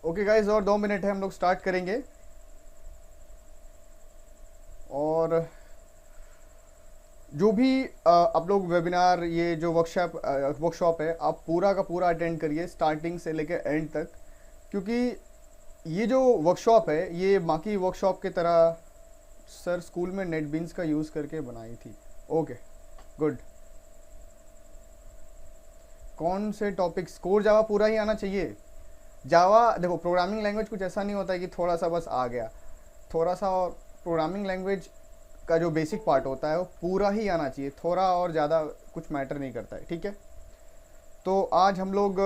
Okay guys, और 2 minute है, हम लोग स्टार्ट करेंगे। और जो भी आप लोग वेबिनार, ये जो वर्कशॉप है, आप पूरा का पूरा अटेंड करिए स्टार्टिंग से लेकर एंड तक, क्योंकि ये जो वर्कशॉप है ये बाकी वर्कशॉप की तरह सर स्कूल में नेटबीन्स का यूज़ करके बनाई थी। Okay, good. कौन से टॉपिक्स? कोर जावा पूरा ही आना चाहिए। जावा देखो, प्रोग्रामिंग लैंग्वेज कुछ ऐसा नहीं होता है कि थोड़ा सा बस आ गया, थोड़ा सा। और प्रोग्रामिंग लैंग्वेज का जो बेसिक पार्ट होता है वो पूरा ही आना चाहिए, थोड़ा और ज़्यादा कुछ मैटर नहीं करता है, ठीक है। तो आज हम लोग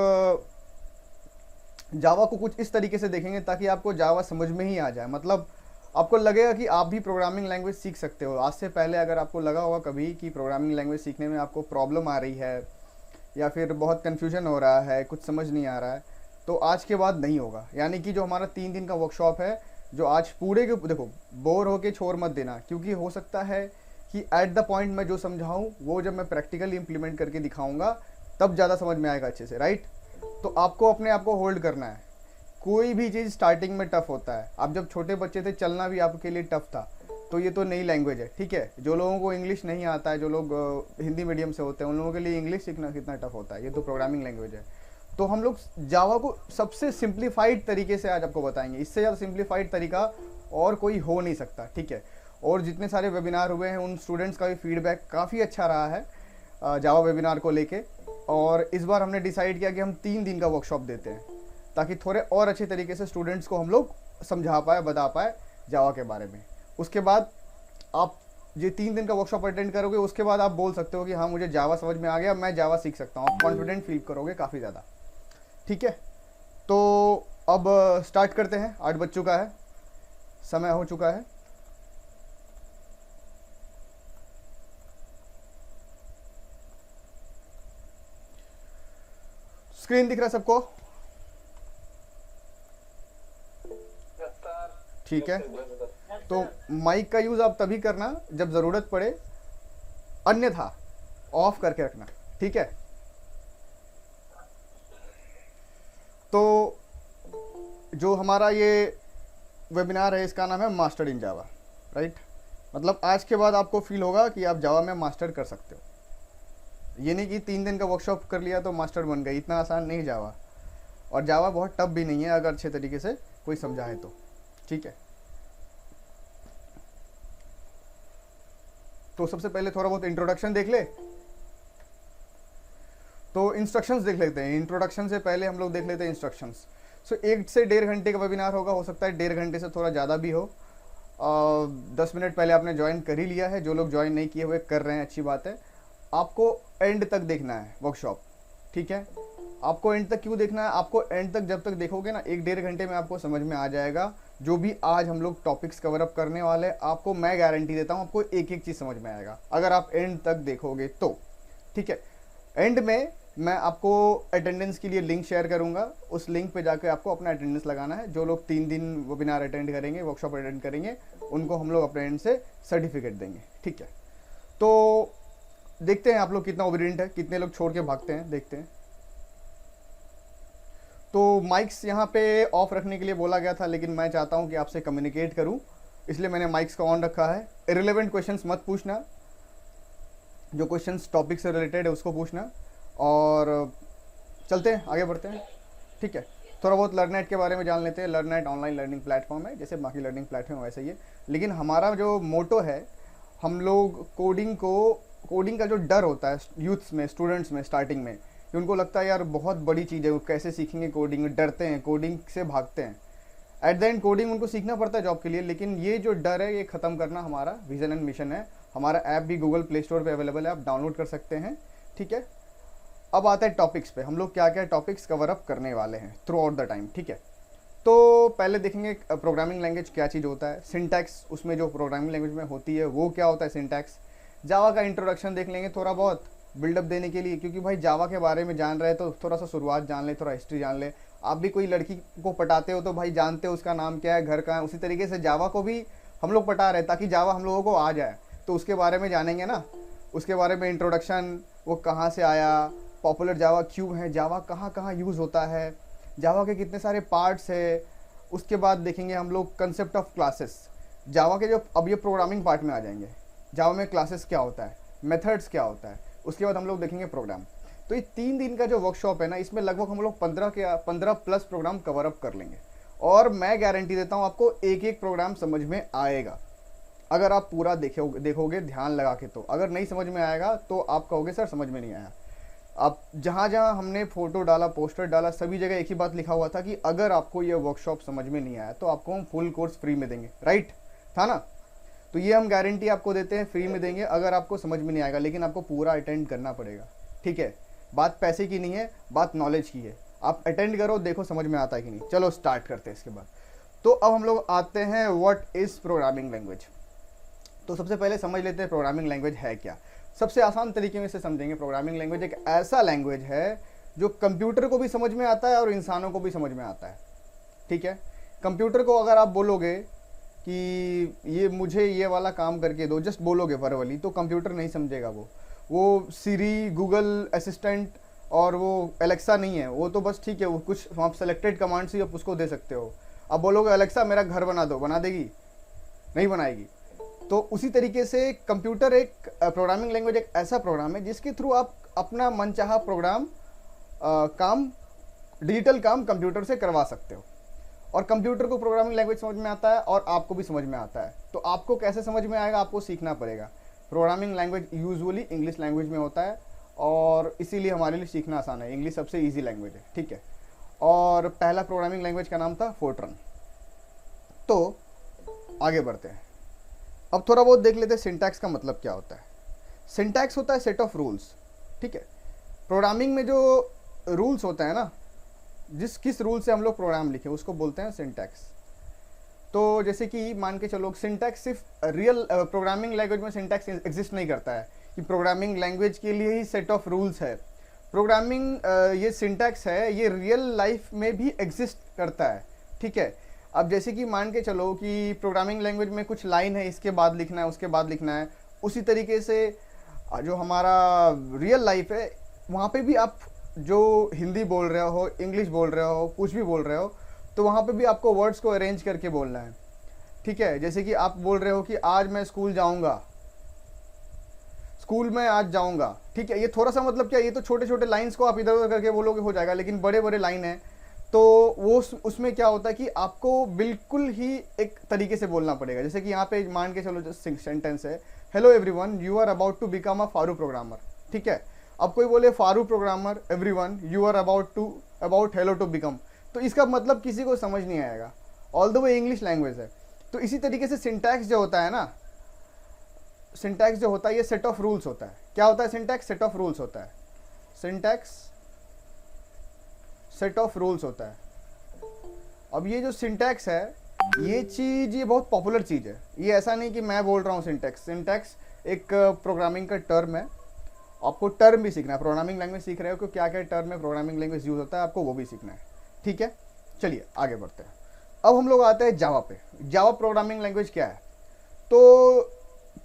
जावा को कुछ इस तरीके से देखेंगे ताकि आपको जावा समझ में ही आ जाए, मतलब आपको लगेगा कि आप भी प्रोग्रामिंग लैंग्वेज सीख सकते हो। आज से पहले अगर आपको लगा होगा कभी कि प्रोग्रामिंग लैंग्वेज सीखने में आपको प्रॉब्लम आ रही है या फिर बहुत कन्फ्यूजन हो रहा है, कुछ समझ नहीं आ रहा है, तो आज के बाद नहीं होगा। यानी कि जो हमारा 3 दिन का वर्कशॉप है, जो आज पूरे के देखो, बोर होके छोड़ मत देना, क्योंकि हो सकता है कि एट द पॉइंट मैं जो समझाऊँ वो जब मैं प्रैक्टिकली इम्प्लीमेंट करके दिखाऊंगा तब ज़्यादा समझ में आएगा अच्छे से, राइट। तो आपको अपने आप को होल्ड करना है। कोई भी चीज़ स्टार्टिंग में टफ होता है। आप जब छोटे बच्चे थे, चलना भी आपके लिए टफ था, तो ये तो नई लैंग्वेज है, ठीक है। जो लोगों को इंग्लिश नहीं आता है, जो लोग हिंदी मीडियम से होते हैं, उन लोगों के लिए इंग्लिश सीखना कितना टफ होता है, ये तो प्रोग्रामिंग लैंग्वेज है। तो हम लोग जावा को सबसे सिंप्लीफाइड तरीके से आज आपको बताएंगे। इससे ज़्यादा सिंप्लीफाइड तरीका और कोई हो नहीं सकता, ठीक है। और जितने सारे वेबिनार हुए हैं उन स्टूडेंट्स का भी फीडबैक काफ़ी अच्छा रहा है जावा वेबिनार को लेके। और इस बार हमने डिसाइड किया कि हम 3 दिन का वर्कशॉप देते हैं, ताकि थोड़े और अच्छे तरीके से स्टूडेंट्स को हम लोग समझा पाए, बता पाए जावा के बारे में। उसके बाद आप ये 3 दिन का वर्कशॉप अटेंड करोगे, उसके बाद आप बोल सकते हो कि हाँ, मुझे जावा समझ में आ गया, मैं जावा सीख सकता हूँ। आप कॉन्फिडेंट फील करोगे काफ़ी ज़्यादा, ठीक है। तो अब स्टार्ट करते हैं। 8 बज चुका है, समय हो चुका है। स्क्रीन दिख रहा है सबको? ठीक है। तो माइक का यूज़ आप तभी करना जब ज़रूरत पड़े, अन्यथा ऑफ करके रखना, ठीक है। तो जो हमारा ये वेबिनार है इसका नाम है मास्टर इन जावा, राइट। मतलब आज के बाद आपको फील होगा कि आप जावा में मास्टर कर सकते हो। ये नहीं कि 3 दिन का वर्कशॉप कर लिया तो मास्टर बन गए, इतना आसान नहीं जावा। और जावा बहुत टफ भी नहीं है अगर अच्छे तरीके से कोई समझाए तो, ठीक है। तो सबसे पहले थोड़ा बहुत इंट्रोडक्शन देख ले। तो इंस्ट्रक्शंस देख लेते हैं। इंट्रोडक्शन से पहले हम लोग देख लेते हैं इंस्ट्रक्शंस। सो 1 से 1.5 घंटे का वेबिनार होगा, हो सकता है 1.5 घंटे से थोड़ा ज़्यादा भी हो। 10 मिनट पहले आपने ज्वाइन कर ही लिया है, जो लोग ज्वाइन नहीं किए हुए कर रहे हैं, अच्छी बात है। आपको एंड तक देखना है वर्कशॉप, ठीक है। आपको एंड तक क्यों देखना है? आपको एंड तक जब तक देखोगे ना, 1-1.5 घंटे में आपको समझ में आ जाएगा जो भी आज हम लोग टॉपिक्स कवर अप करने वाले। आपको मैं गारंटी देता हूँ, आपको एक एक चीज़ समझ में आएगा अगर आप एंड तक देखोगे तो, ठीक है। एंड में मैं आपको अटेंडेंस के लिए लिंक शेयर करूंगा, उस लिंक पे जाकर आपको अपना अटेंडेंस लगाना है। जो लोग 3 दिन वेबिनार अटेंड करेंगे, वर्कशॉप अटेंड करेंगे, उनको हम लोग अपने एंड से सर्टिफिकेट देंगे, ठीक है। तो देखते हैं आप लोग कितना ओबिडिएंट है, कितने लोग छोड़ के भागते हैं, देखते हैं। तो माइक्स यहाँ पे ऑफ रखने के लिए बोला गया था, लेकिन मैं चाहता हूँ कि आपसे कम्युनिकेट करूँ, इसलिए मैंने माइक्स का ऑन रखा है। इरेलेवेंट क्वेश्चंस मत पूछना, जो क्वेश्चंस टॉपिक से रिलेटेड है उसको पूछना। और चलते हैं, आगे बढ़ते हैं, ठीक है। थोड़ा बहुत लर्ननेट के बारे में जान लेते हैं। लर्ननेट ऑनलाइन लर्निंग प्लेटफॉर्म है, जैसे बाकी लर्निंग प्लेटफॉर्म वैसे ही है, लेकिन हमारा जो मोटो है, हम लोग कोडिंग का जो डर होता है यूथ्स में, स्टूडेंट्स में स्टार्टिंग में, कि उनको लगता है यार बहुत बड़ी चीज़ है, वो कैसे सीखेंगे कोडिंग, डरते हैं, कोडिंग से भागते हैं। एट द एंड कोडिंग उनको सीखना पड़ता है जॉब के लिए, लेकिन ये जो डर है ये ख़त्म करना हमारा विजन एंड मिशन है। हमारा ऐप भी गूगल प्ले स्टोर पे अवेलेबल है, आप डाउनलोड कर सकते हैं, ठीक है। अब आता है टॉपिक्स पे, हम लोग क्या क्या टॉपिक्स कवर अप करने वाले हैं थ्रू आउट द टाइम, ठीक है। तो पहले देखेंगे प्रोग्रामिंग लैंग्वेज क्या चीज़ होता है, सिंटैक्स, उसमें जो प्रोग्रामिंग लैंग्वेज में होती है वो क्या होता है सिंटैक्स। जावा का इंट्रोडक्शन देख लेंगे थोड़ा बहुत बिल्डअप देने के लिए, क्योंकि भाई जावा के बारे में जान रहे तो थोड़ा सा शुरुआत जान ले, थोड़ा हिस्ट्री जान ले। आप भी कोई लड़की को पटाते हो तो भाई जानते हो उसका नाम क्या है, घर कहाँ है, उसी तरीके से जावा को भी हम लोग पटा रहे हैं ताकि जावा हम लोगों को आ जाए, तो उसके बारे में जानेंगे ना। उसके बारे में इंट्रोडक्शन, वो कहाँ से आया, पॉपुलर जावा क्यों है, जावा कहाँ कहाँ यूज़ होता है, जावा के कितने सारे पार्ट्स है। उसके बाद देखेंगे हम लोग कंसेप्ट ऑफ क्लासेस, जावा के जो अब ये प्रोग्रामिंग पार्ट में आ जाएंगे। जावा में क्लासेस क्या होता है, मेथड्स क्या होता है, उसके बाद हम लोग देखेंगे प्रोग्राम। तो ये 3 दिन का जो वर्कशॉप है ना, इसमें लगभग हम लोग 15 प्लस प्रोग्राम कवर अप कर लेंगे। और मैं गारंटी देता हूँ आपको एक एक प्रोग्राम समझ में आएगा, अगर आप पूरा देखोगे ध्यान लगा के। तो अगर नहीं समझ में आएगा तो आप कहोगे सर समझ में नहीं आया। आप जहाँ जहाँ हमने फोटो डाला, पोस्टर डाला, सभी जगह एक ही बात लिखा हुआ था कि अगर आपको ये वर्कशॉप समझ में नहीं आया तो आपको हम फुल कोर्स फ्री में देंगे, राइट था ना। तो ये हम गारंटी आपको देते हैं, फ्री में देंगे अगर आपको समझ में नहीं आएगा, लेकिन आपको पूरा अटेंड करना पड़ेगा, ठीक है। बात पैसे की नहीं है, बात नॉलेज की है। आप अटेंड करो, देखो समझ में आता है कि नहीं। चलो स्टार्ट करते हैं इसके बाद। तो अब हम लोग आते हैं व्हाट इज प्रोग्रामिंग लैंग्वेज। तो सबसे पहले समझ लेते हैं प्रोग्रामिंग लैंग्वेज है क्या। सबसे आसान तरीके में इसे समझेंगे। प्रोग्रामिंग लैंग्वेज एक ऐसा लैंग्वेज है जो कंप्यूटर को भी समझ में आता है और इंसानों को भी समझ में आता है, ठीक है। कंप्यूटर को अगर आप बोलोगे कि ये मुझे ये वाला काम करके दो, जस्ट बोलोगे वर्बली, तो कंप्यूटर नहीं समझेगा। वो सीरी, गूगल असिस्टेंट और वो एलेक्सा नहीं है। वो तो बस ठीक है, वो कुछ आप सेलेक्टेड कमांड्स ही आप उसको दे सकते हो। अब बोलोगे एलेक्सा मेरा घर बना दो, बना देगी? नहीं बनाएगी। तो उसी तरीके से कंप्यूटर एक प्रोग्रामिंग लैंग्वेज एक ऐसा प्रोग्राम है जिसके थ्रू आप अपना मनचाहा प्रोग्राम काम, डिजिटल काम कंप्यूटर से करवा सकते हो। और कंप्यूटर को प्रोग्रामिंग लैंग्वेज समझ में आता है और आपको भी समझ में आता है। तो आपको कैसे समझ में आएगा, आपको सीखना पड़ेगा। Programming language usually English language में होता है और इसीलिए हमारे लिए सीखना आसान है। इंग्लिश सबसे ईजी लैंग्वेज है, ठीक है। और पहला प्रोग्रामिंग लैंग्वेज का नाम था फोर्ट्रन। तो आगे बढ़ते हैं। अब थोड़ा बहुत देख लेते हैं सिंटैक्स का मतलब क्या होता है। सिंटैक्स होता है सेट ऑफ रूल्स, ठीक है। प्रोग्रामिंग में जो रूल्स होता है ना, किस रूल से हम लोग प्रोग्राम लिखे उसको बोलते हैं सिंटैक्स। तो जैसे कि मान के चलो, सिंटैक्स सिर्फ रियल प्रोग्रामिंग लैंग्वेज में सिंटैक्स एग्जिस्ट नहीं करता है कि प्रोग्रामिंग लैंग्वेज के लिए ही सेट ऑफ रूल्स है। प्रोग्रामिंग ये सिंटैक्स है, ये रियल लाइफ में भी एग्जिस्ट करता है, ठीक है। अब जैसे कि मान के चलो कि प्रोग्रामिंग लैंग्वेज में कुछ लाइन है, इसके बाद लिखना है, उसके बाद लिखना है, उसी तरीके से जो हमारा रियल लाइफ है वहाँ पे भी आप जो हिंदी बोल रहे हो, इंग्लिश बोल रहे हो, कुछ भी बोल रहे हो, तो वहाँ पे भी आपको वर्ड्स को अरेंज करके बोलना है, ठीक है। जैसे कि आप बोल रहे हो कि आज मैं स्कूल जाऊँगा, स्कूल में आज जाऊँगा, ठीक है। ये थोड़ा सा मतलब क्या, ये तो छोटे छोटे लाइन्स को आप इधर उधर करके बोलोगे हो जाएगा, लेकिन बड़े बड़े लाइन है तो वो उसमें क्या होता है कि आपको बिल्कुल ही एक तरीके से बोलना पड़ेगा। जैसे कि यहाँ पे मान के चलो सेंटेंस है, hello everyone you are about to become a फारू प्रोग्रामर, ठीक है। अब कोई बोले फारू programmer, everyone you are about hello to become, तो इसका मतलब किसी को समझ नहीं आएगा, ऑल्दो वो इंग्लिश लैंग्वेज है। तो इसी तरीके से सिंटैक्स जो होता है ना, सिंटैक्स जो होता है ये सेट ऑफ रूल्स होता है। क्या होता है सिंटैक्स? सेट ऑफ रूल्स होता है। सिंटैक्स सेट ऑफ रूल्स होता है। अब ये जो सिंटैक्स है ये चीज़, ये बहुत पॉपुलर चीज़ है। ये ऐसा नहीं कि मैं बोल रहा हूँ सिंटैक्स। सिंटैक्स एक प्रोग्रामिंग का टर्म है, आपको टर्म भी सीखना है। प्रोग्रामिंग लैंग्वेज सीख रहे हो कि क्या क्या टर्म में प्रोग्रामिंग लैंग्वेज यूज़ होता है, आपको वो भी सीखना है, ठीक है। चलिए आगे बढ़ते हैं। अब हम लोग आते हैं जावा पे। जावा प्रोग्रामिंग लैंग्वेज क्या है? तो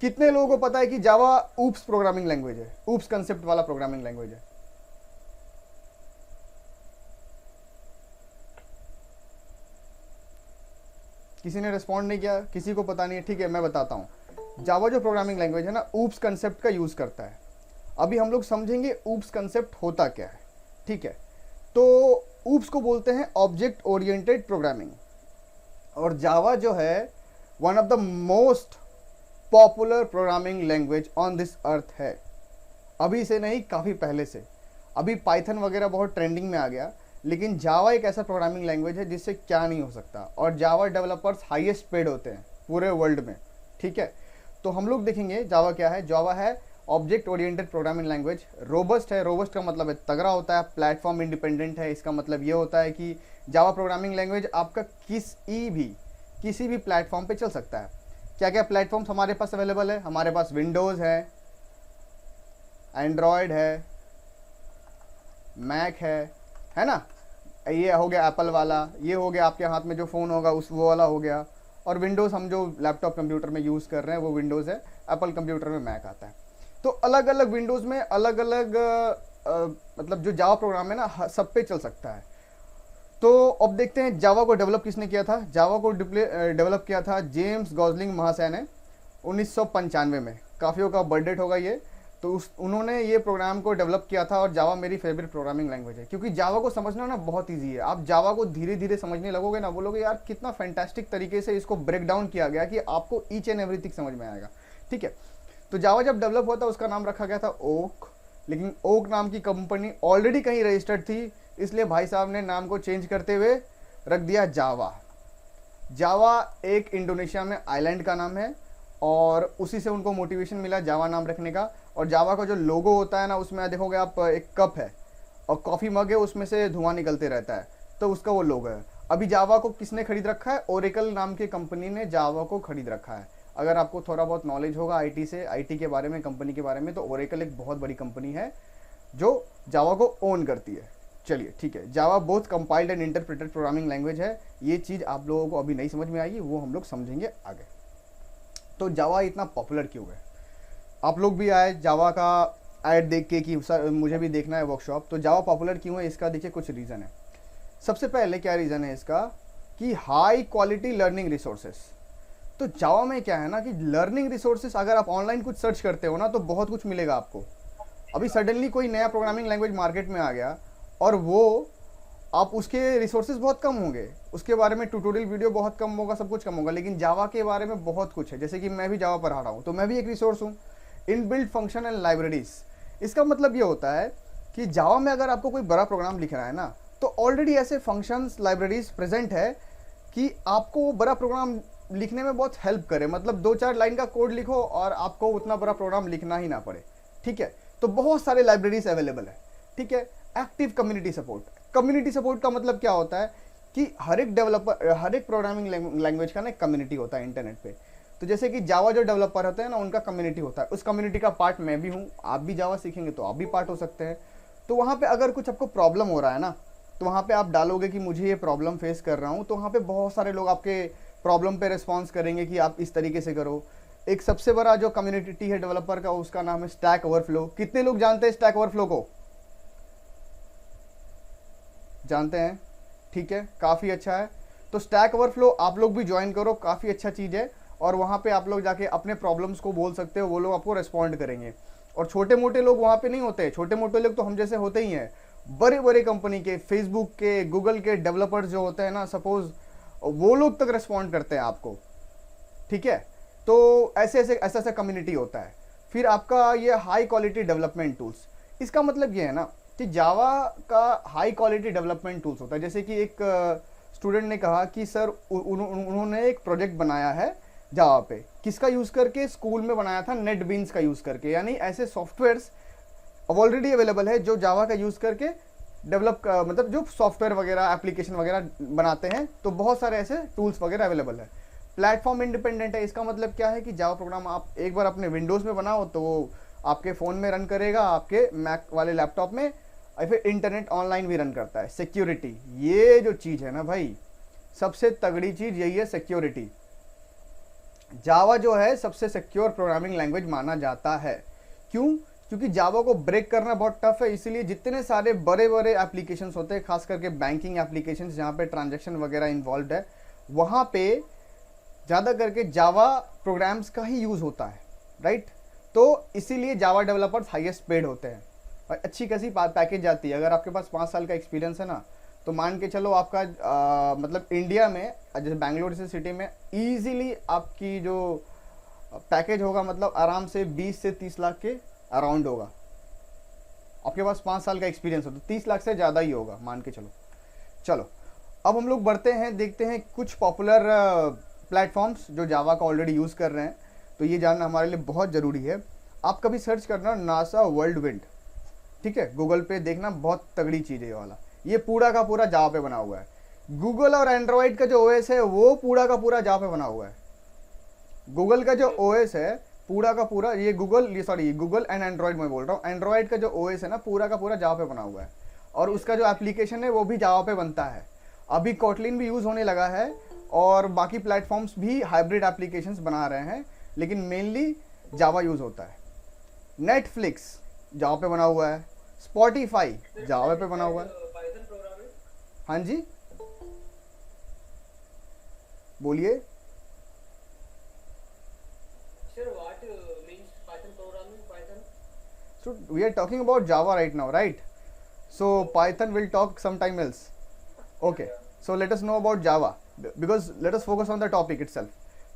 कितने लोगों को पता है कि जावा ऊप्स प्रोग्रामिंग लैंग्वेज है, ऊप्स कंसेप्ट वाला प्रोग्रामिंग लैंग्वेज है? किसी ने रिस्पॉन्ड नहीं किया, किसी को पता नहीं है, ठीक है मैं बताता हूँ। जावा जो प्रोग्रामिंग लैंग्वेज है ना, ऊप्स कंसेप्ट का यूज़ करता है। अभी हम लोग समझेंगे ऊप्स कंसेप्ट होता क्या है, ठीक है। तो ऊप्स को बोलते हैं ऑब्जेक्ट ओरिएंटेड प्रोग्रामिंग। और जावा जो है one of the most popular programming language on this earth है। अभी से नहीं, काफ़ी पहले से। अभी पाइथन वगैरह बहुत ट्रेंडिंग में आ गया, लेकिन जावा एक ऐसा प्रोग्रामिंग लैंग्वेज है जिससे क्या नहीं हो सकता। और जावा डेवलपर्स हाईएस्ट पेड होते हैं पूरे वर्ल्ड में, ठीक है। तो हम लोग देखेंगे जावा क्या है। जावा है object oriented programming language. Robust है, रोबस्ट का मतलब है तगड़ा होता है। प्लेटफॉर्म इंडिपेंडेंट है, इसका मतलब ये होता है कि जावा प्रोग्रामिंग लैंग्वेज आपका किसी भी प्लेटफॉर्म पे चल सकता है। क्या क्या प्लेटफॉर्म्स हमारे पास अवेलेबल है? हमारे पास विंडोज़ है, एंड्रॉयड है, मैक है ना, ये हो गया एप्पल वाला, ये हो गया आपके हाथ में जो फ़ोन होगा उस वो वाला हो गया। और विंडोज़ हम जो लैपटॉप कंप्यूटर में यूज़ कर रहे हैं वो विंडोज़ है, एप्पल कंप्यूटर में मैक आता है। तो अलग अलग विंडोज़ में अलग अलग मतलब जो जावा प्रोग्राम है ना सब पे चल सकता है। तो अब देखते हैं जावा को डेवलप किसने किया था। जावा को डेवलप किया था जेम्स गॉसलिंग महाशय ने 1995 में। काफ़ियों का बर्थ डेट होगा ये। तो उन्होंने ये प्रोग्राम को डेवलप किया था। और जावा मेरी फेवरेट प्रोग्रामिंग लैंग्वेज है, क्योंकि जावा को समझना ना बहुत ईजी है। आप जावा को धीरे धीरे समझने लगोगे ना, बोलोगे यार कितना फैंटास्टिक तरीके से इसको ब्रेक डाउन किया गया कि आपको ईच एंड एवरीथिंग समझ में आएगा। ठीक है, तो जावा जब डेवलप हुआ था उसका नाम रखा गया था ओक, लेकिन ओक नाम की कंपनी ऑलरेडी कहीं रजिस्टर्ड थी, इसलिए भाई साहब ने नाम को चेंज करते हुए रख दिया जावा। जावा एक इंडोनेशिया में आइलैंड का नाम है और उसी से उनको मोटिवेशन मिला जावा नाम रखने का। और जावा का जो लोगो होता है ना, उसमें देखोगे आप एक कप है और कॉफ़ी मग है, उसमें से धुआं निकलते रहता है, तो उसका वो लोगो है। अभी जावा को किसने खरीद रखा है? ओरेकल नाम की कंपनी ने जावा को खरीद रखा है। अगर आपको थोड़ा बहुत नॉलेज होगा आईटी से, आईटी के बारे में, कंपनी के बारे में, तो ओरेकल एक बहुत बड़ी कंपनी है जो जावा को ओन करती है। चलिए ठीक है, Java both compiled and interpreted programming language है। ये चीज़ आप लोगों को अभी नहीं समझ में आएगी, वो हम लोग समझेंगे आगे। तो जावा इतना पॉपुलर क्यों है? आप लोग भी आए जावा का ऐड देख के कि सर मुझे भी देखना है वर्कशॉप। तो जावा पॉपुलर क्यों है, इसका देखिए कुछ रीज़न है। सबसे पहले क्या रीज़न है इसका कि हाई क्वालिटी लर्निंग रिसोर्सेस। तो जावा में क्या है ना कि लर्निंग रिसोर्सेस, अगर आप ऑनलाइन कुछ सर्च करते हो ना तो बहुत कुछ मिलेगा आपको। अभी सडनली कोई नया प्रोग्रामिंग लैंग्वेज मार्केट में आ गया और वो आप उसके रिसोर्सेज बहुत कम होंगे, उसके बारे में ट्यूटोरियल वीडियो बहुत कम होगा, सब कुछ कम होगा। लेकिन जावा के बारे में बहुत कुछ है। जैसे कि मैं भी जावा पढ़ा रहा हूँ, तो मैं भी एक रिसोर्स हूँ, इनबिल्ट फंक्शन एंड लाइब्रेरीज। इसका मतलब ये होता है कि जावा में अगर आपको कोई बड़ा प्रोग्राम लिखना है ना, तो ऑलरेडी ऐसे फंक्शंस लाइब्रेरीज प्रेजेंट है कि आपको वो बड़ा प्रोग्राम लिखने में बहुत हेल्प करे। मतलब 2-4 लाइन का कोड लिखो और आपको उतना बड़ा प्रोग्राम लिखना ही ना पड़े। ठीक है, तो बहुत सारे लाइब्रेरीज अवेलेबल है। ठीक है, active community support. Community support का मतलब क्या होता है कि हर एक डेवलपर, हर एक प्रोग्रामिंग लैंग्वेज का ना एक कम्युनिटी होता है इंटरनेट पे। तो जैसे कि जावा जो डेवलपर होते हैं ना, उनका कम्युनिटी होता है। उस कम्युनिटी का पार्ट मैं भी हूँ। आप भी जावा सीखेंगे तो आप भी पार्ट हो सकते हैं। तो वहाँ पे अगर कुछ आपको प्रॉब्लम हो रहा है ना, तो वहाँ पे आप डालोगे कि मुझे ये प्रॉब्लम फेस कर रहा हूँ, तो वहाँ पे बहुत सारे लोग आपके प्रॉब्लम पे रिस्पॉन्स करेंगे कि आप इस तरीके से करो। एक सबसे बड़ा जो कम्युनिटी है डेवलपर का, उसका नाम है स्टैक ओवरफ्लो। कितने लोग जानते हैं स्टैक ओवरफ्लो को? जानते हैं? ठीक है, काफ़ी अच्छा है। तो स्टैक ओवरफ्लो आप लोग भी ज्वाइन करो, काफ़ी अच्छा चीज़ है। और वहाँ पे आप लोग जाके अपने प्रॉब्लम्स को बोल सकते हो, वो लोग आपको रिस्पॉन्ड करेंगे। और छोटे मोटे लोग वहाँ पे नहीं होते, छोटे मोटे लोग तो हम जैसे होते ही हैं। बड़े बड़े कंपनी के, फेसबुक के, गूगल के डेवलपर्स जो होते हैं ना, सपोज वो लोग तक रिस्पॉन्ड करते हैं आपको। ठीक है, तो ऐसे ऐसा कम्युनिटी होता है। फिर आपका ये हाई क्वालिटी डेवलपमेंट टूल्स। इसका मतलब ये है ना कि जावा का हाई क्वालिटी डेवलपमेंट टूल्स होता है। जैसे कि एक स्टूडेंट ने कहा कि सर उन्होंने एक प्रोजेक्ट बनाया है जावा पे, किसका यूज़ करके? स्कूल में बनाया था, नेटबीन्स का यूज़ करके। यानी ऐसे सॉफ्टवेयर्स अब ऑलरेडी अवेलेबल है जो जावा का यूज़ करके डेवलप, मतलब जो सॉफ्टवेयर वगैरह, एप्लीकेशन वगैरह बनाते हैं। तो बहुत सारे ऐसे टूल्स वगैरह अवेलेबल है। प्लेटफॉर्म इंडिपेंडेंट है। इसका मतलब क्या है कि जावा प्रोग्राम आप एक बार अपने विंडोज़ में बनाओ तो वो आपके फ़ोन में रन करेगा, आपके मैक वाले लैपटॉप में, और फिर इंटरनेट ऑनलाइन भी रन करता है। सिक्योरिटी, ये जो चीज़ है ना भाई, सबसे तगड़ी चीज़ यही है, सिक्योरिटी। जावा जो है सबसे सिक्योर प्रोग्रामिंग लैंग्वेज माना जाता है। क्यों? क्योंकि जावा को ब्रेक करना बहुत टफ है। इसीलिए जितने सारे बड़े बड़े एप्लीकेशंस होते हैं, खास करके बैंकिंग एप्लीकेशंस जहाँ पे ट्रांजैक्शन वगैरह इन्वॉल्व है, वहाँ पे ज़्यादा करके जावा प्रोग्राम्स का ही यूज़ होता है, राइट। तो इसीलिए जावा डेवलपर्स हाईएस्ट पेड होते हैं और अच्छी खासी पैकेज आती है। अगर आपके पास 5 साल का एक्सपीरियंस है ना, तो मान के चलो आपका मतलब इंडिया में, जैसे बैंगलोर जैसे सिटी में, ईजीली आपकी जो पैकेज होगा, मतलब आराम से 20 से 30 लाख के अराउंड होगा। आपके पास 5 साल का एक्सपीरियंस हो तो 30 लाख से ज़्यादा ही होगा, मान के चलो। चलो अब हम लोग बढ़ते हैं, देखते हैं कुछ पॉपुलर प्लेटफॉर्म्स जो जावा का ऑलरेडी यूज़ कर रहे हैं। तो ये जानना हमारे लिए बहुत ज़रूरी है। आप कभी सर्च करना नासा वर्ल्ड विंड, ठीक है, गूगल पे देखना, बहुत तगड़ी चीज़ है ये वाला। ये पूरा का पूरा जावा पे बना हुआ है। गूगल और एंड्रॉयड का जो ओएस है वो पूरा का पूरा जावा पे बना हुआ है। गूगल का जो ओएस है पूरा का पूरा, ये गूगल एंड एंड्रॉयड में बोल रहा हूँ, एंड्रॉयड का जो ओएस है ना पूरा का पूरा जावा पे बना हुआ है। और उसका जो एप्लीकेशन है वो भी जावा पे बनता है। अभी कोटलिन भी यूज़ होने लगा है और बाकी प्लेटफॉर्म्स भी हाइब्रिड एप्लीकेशंस बना रहे हैं, लेकिन मेनली जावा यूज़ होता है। नेटफ्लिक्स जावा पे बना हुआ है, स्पॉटिफाई जावा पे बना हुआ है। हाँ जी, बोलिए। Sir, what means Python programming? Python? So we are talking about Java right now, right? So Python will talk sometime else. Okay. So let us know about Java because let us focus on the topic itself.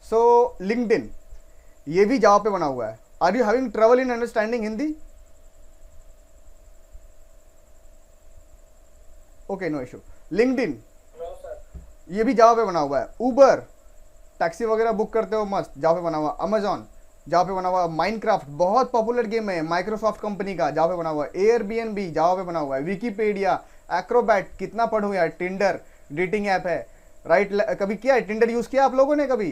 So LinkedIn, ये भी Java पे बना हुआ है. Are you having trouble in understanding Hindi? Okay, no issue. LinkedIn, No, sir. ये भी Java पे बना हुआ है. Uber, टैक्सी वगैरह बुक करते हो मस्त, जावा पे बना हुआ। अमेजॉन जावा पे बना हुआ। माइनक्राफ्ट बहुत पॉपुलर गेम है, माइक्रोसॉफ्ट कंपनी का, जावा पे बना हुआ है। एयरबीएनबी जावा पे बना हुआ है। विकीपीडिया, एक्रोबैट, कितना पढ़ो यार। टिंडर डेटिंग ऐप है, राइट? कभी किया है टिंडर? यूज किया आप लोगों ने कभी?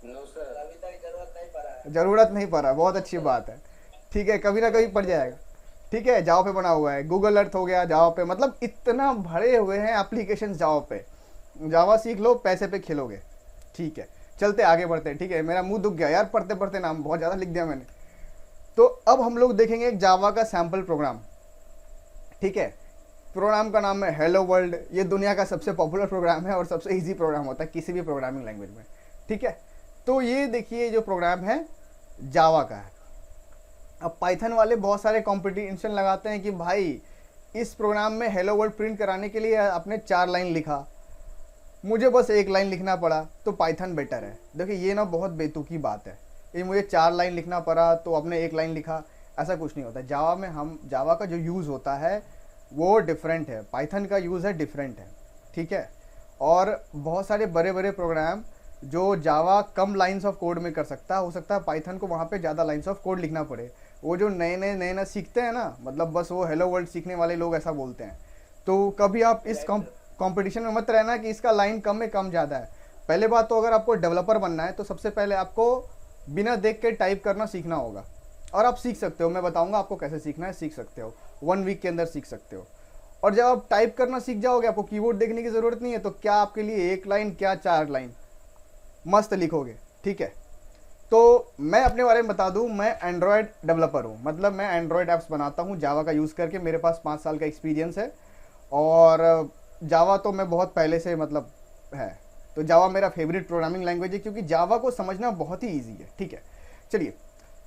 No, sir. अभी तक जरूरत नहीं पड़ा है। जरूरत नहीं पड़ा, बहुत अच्छी बात है। ठीक है, कभी ना कभी पड़ जाएगा। ठीक है, जावा पे बना हुआ है। गूगल अर्थ हो गया जावा पे, मतलब इतना भरे हुए हैं एप्लीकेशन जावा पे। जावा सीख लो, पैसे पे खेलोगे। ठीक है, चलते आगे बढ़ते हैं। ठीक है, मेरा मुंह दुख गया यार, पढ़ते पढ़ते नाम बहुत ज़्यादा लिख दिया मैंने। तो अब हम लोग देखेंगे एक जावा का सैम्पल प्रोग्राम। ठीक है, प्रोग्राम का नाम है हेलो वर्ल्ड। ये दुनिया का सबसे पॉपुलर प्रोग्राम है और सबसे इजी प्रोग्राम होता है किसी भी प्रोग्रामिंग लैंग्वेज में। ठीक है, तो ये देखिए जो प्रोग्राम है जावा का है। अब पाइथन वाले बहुत सारे कॉम्पिटिशन लगाते हैं कि भाई इस प्रोग्राम में हेलो वर्ल्ड प्रिंट कराने के लिए आपने 4 लाइन लिखा, मुझे बस 1 लाइन लिखना पड़ा, तो पाइथन बेटर है। देखिए ये ना बहुत बेतुकी बात है, ये मुझे 4 लाइन लिखना पड़ा तो आपने 1 लाइन लिखा, ऐसा कुछ नहीं होता। जावा में हम जावा का जो यूज़ होता है वो डिफरेंट है, पाइथन का यूज़ है डिफरेंट है। ठीक है, और बहुत सारे बड़े बड़े प्रोग्राम जो जावा कम लाइंस ऑफ कोड में कर सकता है, हो सकता है पाइथन को वहाँ पे ज़्यादा लाइंस ऑफ कोड लिखना पड़े। वो जो नए सीखते हैं ना, मतलब बस वो हेलो वर्ल्ड सीखने वाले लोग ऐसा बोलते हैं। तो कभी आप इस कंपटीशन में मत रहना कि इसका लाइन कम है कम ज़्यादा है। पहले बात तो अगर आपको डेवलपर बनना है तो सबसे पहले आपको बिना देख के टाइप करना सीखना होगा, और आप सीख सकते हो। मैं बताऊंगा आपको कैसे सीखना है, सीख सकते हो 1 वीक के अंदर सीख सकते हो। और जब आप टाइप करना सीख जाओगे, आपको कीबोर्ड देखने की ज़रूरत नहीं है, तो क्या आपके लिए 1 लाइन क्या 4 लाइन मस्त लिखोगे। ठीक है, तो मैं अपने बारे में बता दूं, मैं एंड्रॉयड डेवलपर हूं, मतलब मैं एंड्रॉयड ऐप्स बनाता हूं जावा का यूज़ करके। मेरे पास 5 साल का एक्सपीरियंस है और जावा तो मैं बहुत पहले से मतलब है। तो जावा मेरा फेवरेट प्रोग्रामिंग लैंग्वेज है क्योंकि जावा को समझना बहुत ही ईजी है। ठीक है, चलिए,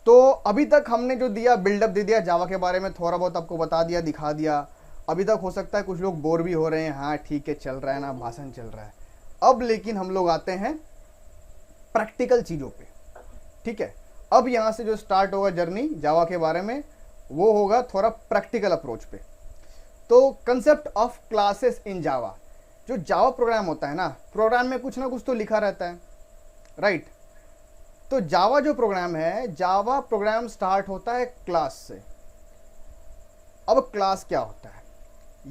तो अभी तक हमने जो दिया बिल्डअप दे दिया जावा के बारे में, थोड़ा बहुत आपको बता दिया, दिखा दिया। अभी तक हो सकता है कुछ लोग बोर भी हो रहे हैं, हाँ ठीक है चल रहा है ना, भाषण चल रहा है। अब लेकिन हम लोग आते हैं प्रैक्टिकल चीज़ों पे। ठीक है, अब यहाँ से जो स्टार्ट होगा जर्नी जावा के बारे में, वो होगा थोड़ा प्रैक्टिकल अप्रोच पे। तो कंसेप्ट ऑफ क्लासेस इन जावा, जो जावा प्रोग्राम होता है ना, प्रोग्राम में कुछ ना कुछ तो लिखा रहता है, राइट? तो जावा जो प्रोग्राम है, जावा प्रोग्राम स्टार्ट होता है क्लास से। अब क्लास क्या होता है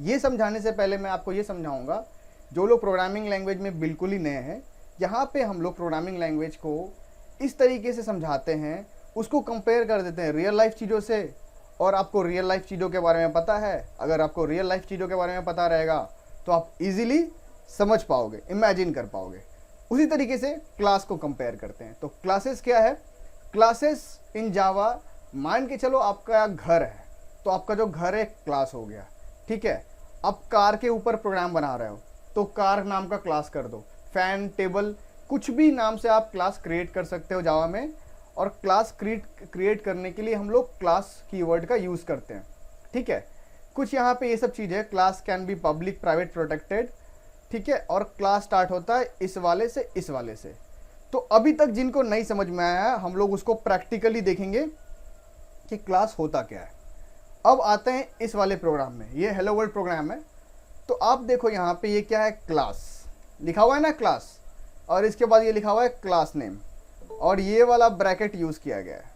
ये समझाने से पहले मैं आपको ये समझाऊंगा, जो लोग प्रोग्रामिंग लैंग्वेज में बिल्कुल ही नए हैं, यहाँ पे हम लोग प्रोग्रामिंग लैंग्वेज को इस तरीके से समझाते हैं, उसको कंपेयर कर देते हैं रियल लाइफ चीज़ों से। और आपको रियल लाइफ चीज़ों के बारे में पता है, अगर आपको रियल लाइफ चीज़ों के बारे में पता रहेगा तो आप इजीली समझ पाओगे, इमेजिन कर पाओगे। उसी तरीके से क्लास को कंपेयर करते हैं। तो क्लासेस क्या है? क्लासेस इन जावा, मान के चलो आपका घर है, तो आपका जो घर है क्लास हो गया। ठीक है, आप कार के ऊपर प्रोग्राम बना रहे हो तो कार नाम का क्लास कर दो। फैन, टेबल, कुछ भी नाम से आप क्लास क्रिएट कर सकते हो जावा में। और क्लास क्रिएट करने के लिए हम लोग क्लास कीवर्ड का यूज़ करते हैं। ठीक है, कुछ यहाँ पे ये सब चीज़ है। Class can be public, private, protected. ठीक है, और क्लास स्टार्ट होता है इस वाले से इस वाले से। तो अभी तक जिनको नहीं समझ में आया, हम लोग उसको प्रैक्टिकली देखेंगे कि क्लास होता क्या है। अब आते हैं इस वाले प्रोग्राम में, ये हेलो वर्ल्ड प्रोग्राम है। तो आप देखो यहाँ पे ये क्या है, क्लास लिखा हुआ है ना, क्लास, और इसके बाद ये लिखा हुआ है क्लास नेम, और ये वाला ब्रैकेट यूज़ किया गया है।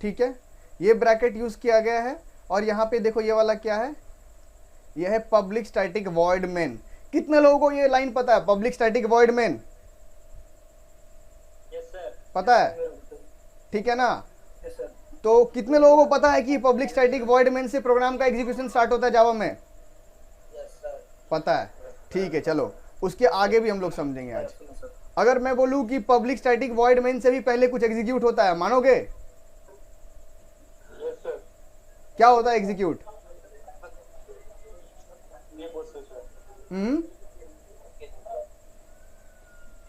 ठीक है, ये ब्रैकेट यूज़ किया गया है। और यहाँ पे देखो ये वाला क्या है, ये है पब्लिक स्टैटिक वॉइड मेन। कितने लोगों को ये लाइन पता है, public static void main? Yes, sir. पता है? ठीक है ना? Yes, sir. तो कितने लोगों को पता है कि पब्लिक स्टैटिक वॉइड मेन से प्रोग्राम का एग्जीक्यूशन स्टार्ट होता है जावा में? Yes, sir. पता है? ठीक है, चलो उसके आगे भी हम लोग समझेंगे आज। Yes, sir. अगर मैं बोलूं कि पब्लिक स्टैटिक वॉइड मेन से भी पहले कुछ एग्जीक्यूट होता है, मानोगे? Yes, sir. क्या होता है एग्जीक्यूट? ये बोल सकते हो।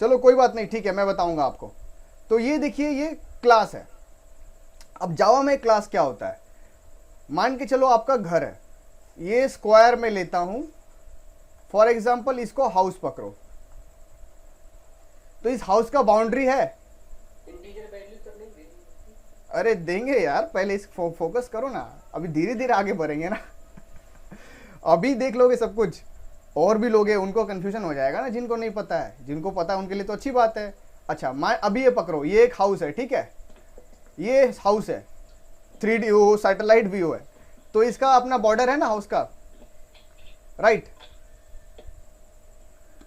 चलो कोई बात नहीं, ठीक है, मैं बताऊंगा आपको। तो ये देखिए, ये क्लास है। अब जावा में क्लास क्या होता है, मान के चलो आपका घर है, ये स्क्वायर में लेता हूं, फॉर एग्जाम्पल इसको हाउस पकड़ो, तो इस हाउस का बाउंड्री है। इंटीजर वैल्यू तक नहीं देंगे। अरे देंगे यार, पहले इस फोकस करो ना, अभी धीरे धीरे आगे बढ़ेंगे ना। अभी देख लोगे सब कुछ, और भी लोग हैं उनको कंफ्यूजन हो जाएगा ना, जिनको नहीं पता है। जिनको पता है उनके लिए तो अच्छी बात है। अच्छा, मैं अभी ये पकड़ो, ये एक हाउस है, ठीक है, ये हाउस है, 3D वो सैटेलाइट व्यू है, तो इसका अपना बॉर्डर है ना हाउस का, राइट।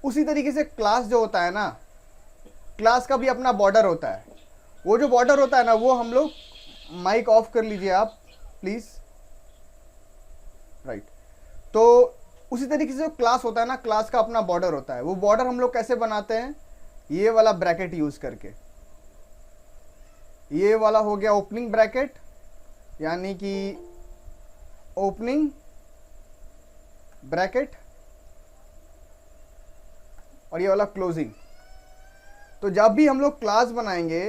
उसी तरीके से क्लास जो होता है ना, क्लास का भी अपना बॉर्डर होता है। वो जो बॉर्डर होता है ना, वो हम लोग, माइक ऑफ कर लीजिए आप प्लीज, राइट। तो उसी तरीके से जो क्लास होता है ना, क्लास का अपना बॉर्डर होता है। वो बॉर्डर हम लोग कैसे बनाते हैं, ये वाला ब्रैकेट यूज करके। ये वाला हो गया ओपनिंग ब्रैकेट, यानी कि ओपनिंग ब्रैकेट, और ये वाला क्लोजिंग। तो जब भी हम लोग क्लास बनाएंगे,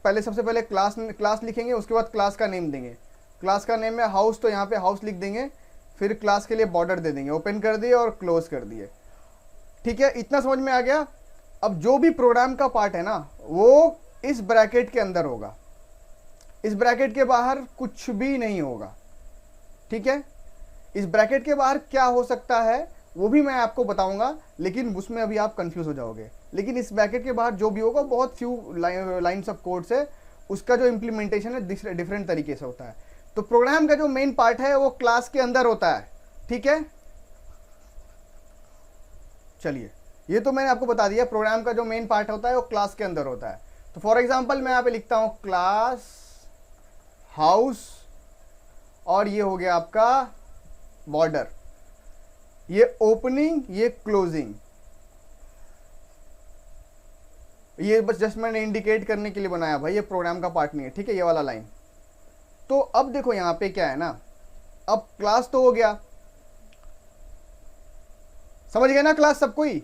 पहले सबसे पहले क्लास लिखेंगे, उसके बाद क्लास का नेम देंगे। क्लास का नेम है हाउस, तो यहाँ पे हाउस लिख देंगे, फिर क्लास के लिए बॉर्डर दे देंगे, ओपन कर दिए और क्लोज कर दिए। ठीक है, इतना समझ में आ गया। अब जो भी प्रोग्राम का पार्ट है ना, वो इस ब्रैकेट के अंदर होगा, इस ब्रैकेट के बाहर कुछ भी नहीं होगा। ठीक है, इस ब्रैकेट के बाहर क्या हो सकता है वो भी मैं आपको बताऊंगा, लेकिन उसमें अभी आप कंफ्यूज हो जाओगे। लेकिन इस ब्रैकेट के बाहर जो भी होगा, बहुत फ्यू लाइन्स ऑफ कोड से उसका जो इम्प्लीमेंटेशन है डिफरेंट तरीके से होता है। तो प्रोग्राम का जो मेन पार्ट है वो क्लास के अंदर होता है। ठीक है, चलिए, ये तो मैंने आपको बता दिया, प्रोग्राम का जो मेन पार्ट होता है वो क्लास के अंदर होता है। तो फॉर एग्जांपल मैं यहाँ पे लिखता हूं क्लास हाउस, और ये हो गया आपका बॉर्डर, ये ओपनिंग, ये क्लोजिंग, ये बस जस्ट मैंने इंडिकेट करने के लिए बनाया भाई, ये प्रोग्राम का पार्ट नहीं है। ठीक है, ये वाला लाइन। तो अब देखो यहां पे क्या है ना, अब क्लास तो हो गया, समझ गए ना क्लास सबको ही?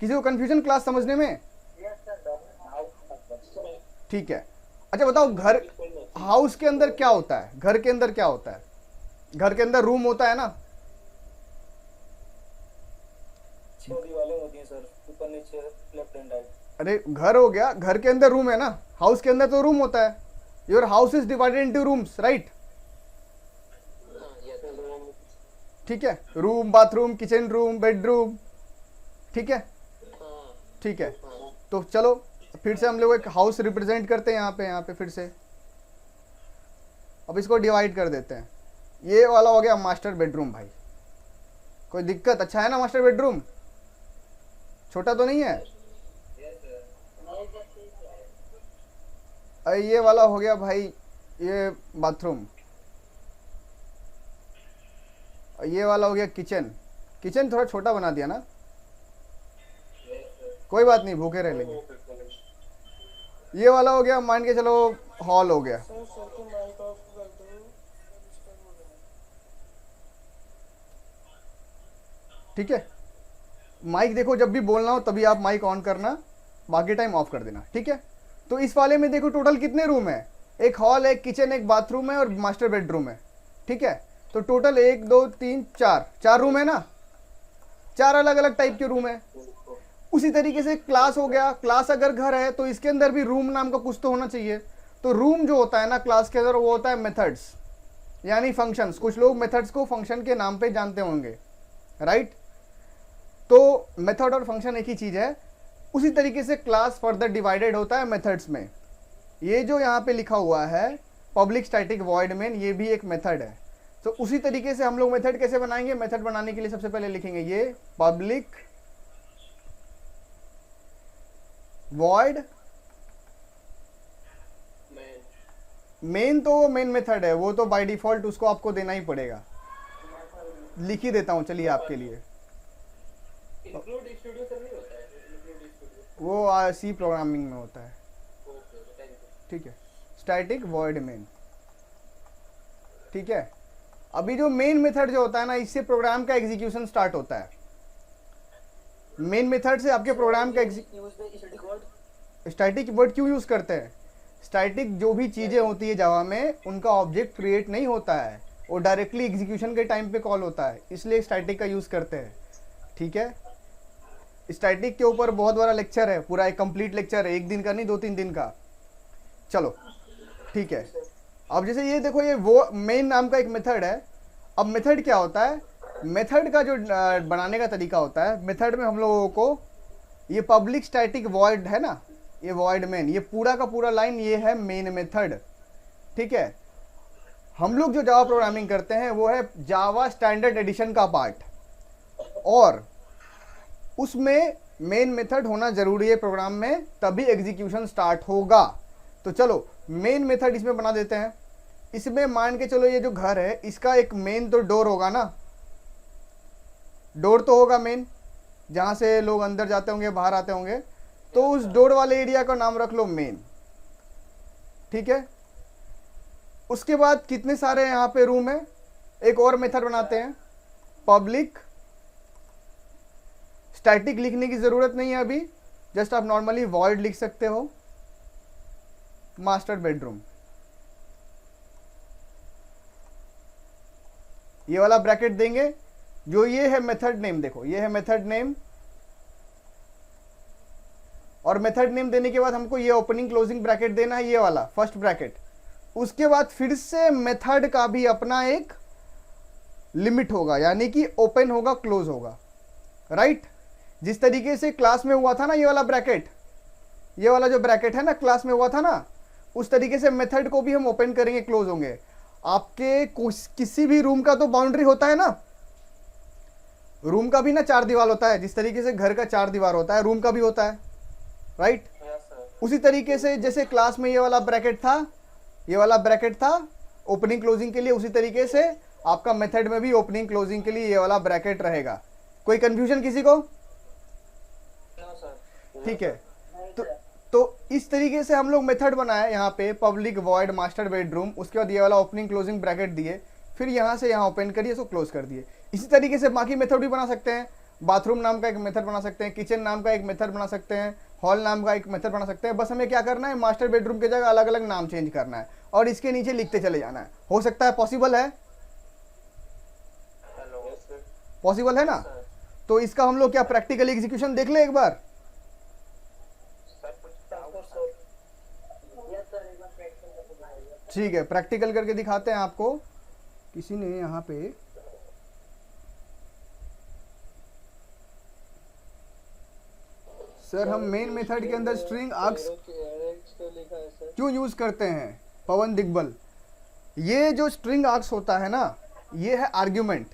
किसी को कंफ्यूजन क्लास समझने में? ठीक है, अच्छा बताओ, घर हाउस के अंदर क्या होता है, घर के अंदर क्या होता है? घर के अंदर रूम होता है ना, दीवारें होती हैं सर, ऊपर नीचे लेफ्ट एंड राइट। अरे घर हो गया, घर के अंदर रूम है ना, हाउस के अंदर तो रूम होता है। Your house is divided into rooms, right? ठीक है, room, bathroom, kitchen room, bedroom. ठीक है, ठीक है। तो चलो फिर से हम लोग एक हाउस रिप्रेजेंट करते हैं यहाँ पे फिर से। अब इसको डिवाइड कर देते हैं। ये वाला हो गया मास्टर बेडरूम भाई, कोई दिक्कत? अच्छा है ना मास्टर बेडरूम, छोटा तो नहीं है? ये वाला हो गया भाई, ये बाथरूम, ये वाला हो गया किचन। किचन थोड़ा छोटा बना दिया ना, कोई बात नहीं, भूखे रह लेंगे। ये वाला हो गया, मान के चलो हॉल हो गया। ठीक है, माइक देखो, जब भी बोलना हो तभी आप माइक ऑन करना, बाकी टाइम ऑफ कर देना। ठीक है, तो इस वाले में देखो टोटल कितने रूम है, एक हॉल, एक किचन, एक बाथरूम है और मास्टर बेडरूम है। ठीक है, तो टोटल 1 2 3 4 रूम है ना, 4 अलग अलग टाइप के रूम है। उसी तरीके से क्लास हो गया, क्लास अगर घर है तो इसके अंदर भी रूम नाम का कुछ तो होना चाहिए। तो रूम जो होता है ना क्लास के अंदर, वो होता है मेथड्स, यानी फंक्शंस। कुछ लोग मेथड्स को फंक्शन के नाम पे जानते होंगे, राइट? तो मेथड और फंक्शन एक ही चीज है। उसी तरीके से क्लास फर्दर डिवाइडेड होता है मेथड्स में। ये जो यहाँ पे लिखा हुआ है पब्लिक स्टैटिक वॉइड मेन, ये भी एक मेथड है। तो उसी तरीके से हम लोग मेथड कैसे बनाएंगे? मेथड बनाने के लिए सबसे पहले लिखेंगे ये पब्लिक वॉइड मेन। तो मेन मेथड है वो, तो बाय डिफॉल्ट उसको आपको देना ही पड़ेगा। लिख ही देता हूं चलिए आपके लिए। इंक्लूड स्टूडियो सर नहीं होता है? इंक्लूड स्टूडियो वो सी प्रोग्रामिंग में होता है। Okay, thank you. ठीक है, स्टैटिक वॉइड मेन। ठीक है, अभी जो मेन मेथड जो होता है ना, इससे प्रोग्राम का एग्जीक्यूशन स्टार्ट होता है। मेन मेथड से आपके प्रोग्राम का use the static word. Static word क्यों यूज़ करते हैं? स्टैटिक जो भी चीज़ें होती है जावा में, उनका ऑब्जेक्ट क्रिएट नहीं होता है, वो डायरेक्टली एग्जीक्यूशन के टाइम पे कॉल होता है, इसलिए स्टैटिक का यूज़ करते हैं। ठीक है, स्टैटिक के ऊपर बहुत बड़ा लेक्चर है, पूरा एक कंप्लीट लेक्चर है, 1 दिन का नहीं 2-3 दिन का। चलो ठीक है, अब जैसे ये देखो, ये वो मेन नाम का एक मेथड है। अब मेथड क्या होता है? मेथड का जो बनाने का तरीका होता है, मेथड में हम लोगों को ये पब्लिक स्टैटिक वॉइड है ना, ये वॉइड मेन, ये पूरा का पूरा लाइन ये है मेन मेथड। ठीक है, हम लोग जो जावा प्रोग्रामिंग करते हैं वो है जावा स्टैंडर्ड एडिशन का पार्ट, और उसमें मेन मेथड होना जरूरी है प्रोग्राम में, तभी एग्जीक्यूशन स्टार्ट होगा। तो चलो मेन मेथड इसमें बना देते हैं। इसमें मान के चलो ये जो घर है इसका एक मेन तो डोर होगा ना, डोर तो होगा मेन, जहाँ से लोग अंदर जाते होंगे बाहर आते होंगे, तो उस डोर वाले एरिया का नाम रख लो मेन। ठीक है, उसके बाद कितने सारे यहाँ पे रूम है, एक और मेथड बनाते हैं पब्लिक स्टैटिक। लिखने की जरूरत नहीं है अभी, जस्ट आप नॉर्मली वॉइड लिख सकते हो, मास्टर बेडरूम, ये वाला ब्रैकेट देंगे। जो ये है मेथड नेम, देखो ये है मेथड नेम, और मेथड नेम देने के बाद हमको ये ओपनिंग क्लोजिंग ब्रैकेट देना है, ये वाला फर्स्ट ब्रैकेट। उसके बाद फिर से मेथड का भी अपना एक लिमिट होगा, यानी कि ओपन होगा क्लोज होगा, राइट। जिस तरीके से क्लास में हुआ था ना ये वाला ब्रैकेट, ये वाला जो ब्रैकेट है ना क्लास में हुआ था ना, उस तरीके से मेथड को भी हम ओपन करेंगे क्लोज होंगे। आपके किसी भी रूम का तो बाउंड्री होता है ना, रूम का भी ना 4 दीवार होता है, जिस तरीके से घर का 4 दीवार होता है रूम का भी होता है, राइट। उसी तरीके से जैसे क्लास में ये वाला ब्रैकेट था, ये वाला ब्रैकेट था ओपनिंग क्लोजिंग के लिए, उसी तरीके से आपका मेथड में भी ओपनिंग क्लोजिंग के लिए ये वाला ब्रैकेट रहेगा। कोई कंफ्यूजन किसी को? ठीक है, तो इस तरीके से हम लोग मेथड बनाए यहाँ पे पब्लिक वॉइड मास्टर बेडरूम, उसके बाद ये वाला ओपनिंग क्लोजिंग ब्रैकेट दिए, फिर यहाँ से यहाँ ओपन करिए इसको क्लोज कर दिए। इसी तरीके से बाकी मेथड भी बना सकते हैं, बाथरूम नाम का एक मेथड बना सकते हैं, किचन नाम का एक मेथड बना सकते हैं, हॉल नाम का एक मेथड बना सकते हैं। बस हमें क्या करना है, मास्टर बेडरूम की जगह अलग अलग नाम चेंज करना है और इसके नीचे लिखते चले जाना है। हो सकता है, पॉसिबल है, पॉसिबल है ना। तो इसका हम लोग क्या प्रैक्टिकल एग्जीक्यूशन देख ले एक बार। ठीक है, प्रैक्टिकल करके दिखाते हैं आपको। किसी ने यहाँ पे सर हम मेन मेथड के अंदर स्ट्रिंग आर्क्स क्यों यूज करते हैं? पवन दिग्बल, ये जो स्ट्रिंग आर्क्स होता है ना, ये है आर्ग्यूमेंट।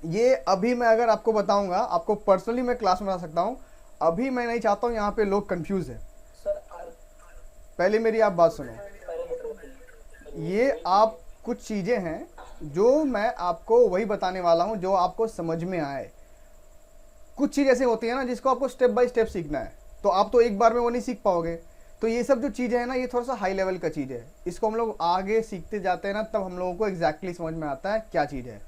ये अभी मैं अगर आपको बताऊंगा, आपको पर्सनली मैं क्लास में बता सकता हूं, अभी मैं नहीं चाहता हूं यहाँ पे लोग कंफ्यूज है। पहले मेरी आप बात सुनो, ये आप कुछ चीजें हैं जो मैं आपको वही बताने वाला हूं जो आपको समझ में आए। कुछ चीज़ ऐसे होती है ना जिसको आपको स्टेप बाय स्टेप सीखना है, तो आप तो एक बार में वो नहीं सीख पाओगे। तो ये सब जो चीज़ें हैं ना, ये थोड़ा सा हाई लेवल का चीज़ है, इसको हम लोग आगे सीखते जाते हैं ना, तब हम लोगों को एग्जैक्टली समझ में आता है क्या चीज़ है।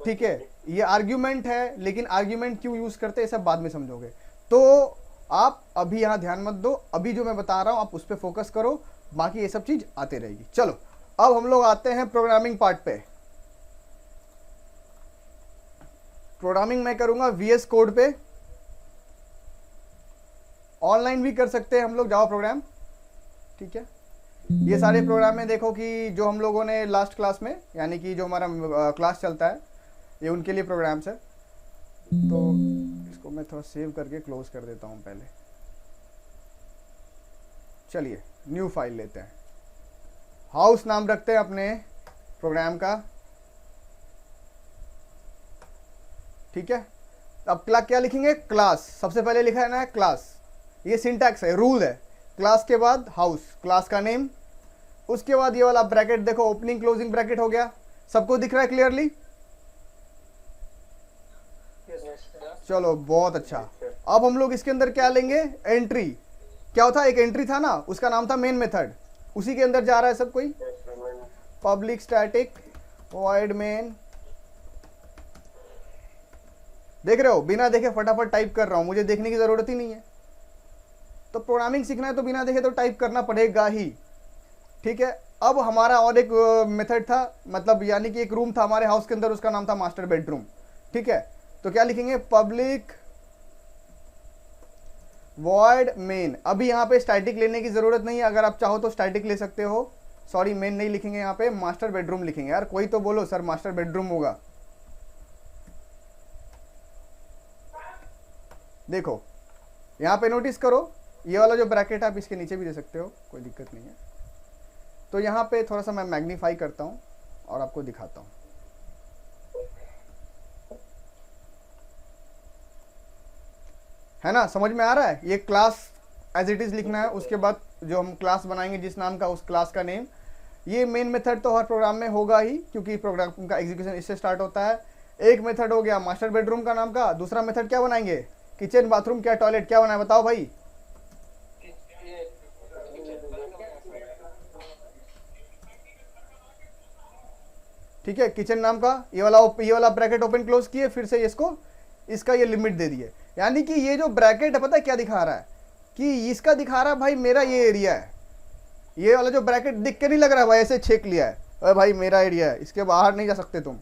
ठीक है, ये आर्ग्यूमेंट है, लेकिन आर्ग्यूमेंट क्यों यूज़ करते हैं सब बाद में समझोगे। तो आप अभी यहाँ ध्यान मत दो, अभी जो मैं बता रहा हूँ आप उस पर फोकस करो, बाकी ये सब चीज़ आते रहेगी। चलो अब हम लोग आते हैं प्रोग्रामिंग पार्ट पे। प्रोग्रामिंग मैं करूंगा VS कोड पे, ऑनलाइन भी कर सकते हैं हम लोग जावा प्रोग्राम। ठीक है, ये सारे प्रोग्राम में देखो कि जो हम लोगों ने लास्ट क्लास में, यानी कि जो हमारा क्लास चलता है, ये उनके लिए प्रोग्राम्स है। तो इसको मैं थोड़ा सेव करके क्लोज कर देता हूं पहले। चलिए न्यू फाइल लेते हैं, हाउस नाम रखते हैं अपने प्रोग्राम का। ठीक है, अब क्या लिखेंगे, क्लास। सबसे पहले लिखा है ना क्लास, ये सिंटैक्स है, रूल है। क्लास के बाद हाउस, क्लास का नेम, उसके बाद ये वाला ब्रैकेट देखो, ओपनिंग क्लोजिंग ब्रैकेट हो गया। सबको दिख रहा है क्लियरली? चलो बहुत अच्छा। अब हम लोग इसके अंदर क्या लेंगे, एंट्री। क्या होता है, एक एंट्री था ना, उसका नाम था मेन मेथड, उसी के अंदर जा रहा है सब कोई। पब्लिक स्टैटिक वॉइड मेन, देख रहे हो, बिना देखे फटाफट टाइप कर रहा हूँ, मुझे देखने की ज़रूरत ही नहीं है। तो प्रोग्रामिंग सीखना है तो बिना देखे तो टाइप करना पड़ेगा ही, ठीक है। अब हमारा और एक मेथड था, मतलब यानी कि एक रूम था हमारे हाउस के अंदर, उसका नाम था मास्टर बेडरूम, ठीक है। तो क्या लिखेंगे, पब्लिक वॉइड मेन। अभी यहाँ पे स्टैटिक लेने की ज़रूरत नहीं है, अगर आप चाहो तो स्टैटिक ले सकते हो। सॉरी, मेन नहीं लिखेंगे, यहाँ पे मास्टर बेडरूम लिखेंगे। यार कोई तो बोलो सर मास्टर बेडरूम होगा। देखो यहाँ पे नोटिस करो, ये वाला जो ब्रैकेट है आप इसके नीचे भी दे सकते हो, कोई दिक्कत नहीं है। तो यहाँ पे थोड़ा सा मैं मैग्नीफाई करता हूँ और आपको दिखाता हूँ। है ना, समझ में आ रहा है। ये क्लास एज इट इज लिखना है, उसके बाद जो हम क्लास बनाएंगे जिस नाम का, उस क्लास का नेम। ये मेन मेथड तो हर प्रोग्राम में होगा ही, क्योंकि प्रोग्राम का एग्जीक्यूशन इससे स्टार्ट होता है। एक मेथड हो गया मास्टर बेडरूम का नाम का। दूसरा मेथड क्या बनाएंगे, किचन, बाथरूम, क्या टॉयलेट, क्या बनाए बताओ भाई। ठीक है, किचन नाम का ये वाला ब्रैकेट ओपन क्लोज किए, फिर से इसको इसका ये लिमिट दे दिए। यानी कि ये जो ब्रैकेट है पता है क्या दिखा रहा है, कि इसका दिखा रहा है भाई मेरा ये एरिया है। ये वाला जो ब्रैकेट दिख के नहीं लग रहा है भाई ऐसे छेक लिया है, अरे भाई मेरा एरिया है, इसके बाहर नहीं जा सकते तुम,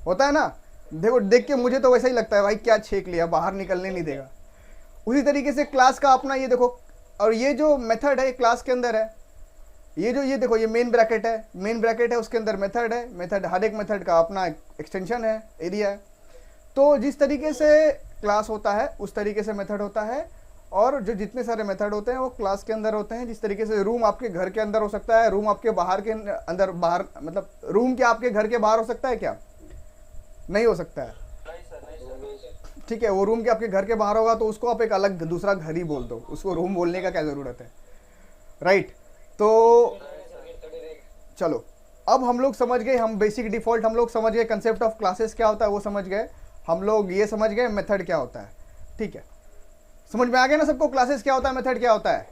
होता है ना। देखो देख के मुझे तो वैसा ही लगता है भाई, क्या छेक लिया, बाहर निकलने नहीं देगा। उसी तरीके से क्लास का अपना ये देखो, और ये जो मेथड है क्लास के अंदर है, ये देखो ये मेन ब्रैकेट है, उसके अंदर मेथड है। मेथड, हर एक मेथड का अपना एक्सटेंशन है, एरिया है। तो जिस तरीके से क्लास होता है उस तरीके से मेथड होता है, और जो जितने सारे मेथड होते हैं वो क्लास के अंदर होते हैं। जिस तरीके से रूम आपके घर के अंदर हो सकता है, रूम आपके बाहर के अंदर, बाहर मतलब रूम क्या आपके घर के बाहर हो सकता है क्या, नहीं हो सकता है, ठीक है। वो रूम के आपके घर के बाहर होगा तो उसको आप एक अलग दूसरा घर ही बोल दो, उसको रूम बोलने का क्या ज़रूरत है, राइट। तो चलो अब हम लोग समझ गए, हम बेसिक डिफॉल्ट हम लोग समझ गए, कंसेप्ट ऑफ क्लासेस क्या होता है वो समझ गए हम लोग, ये समझ गए मेथड क्या होता है, ठीक है। समझ में आ गया ना सबको, क्लासेस क्या होता है, मेथड क्या होता है।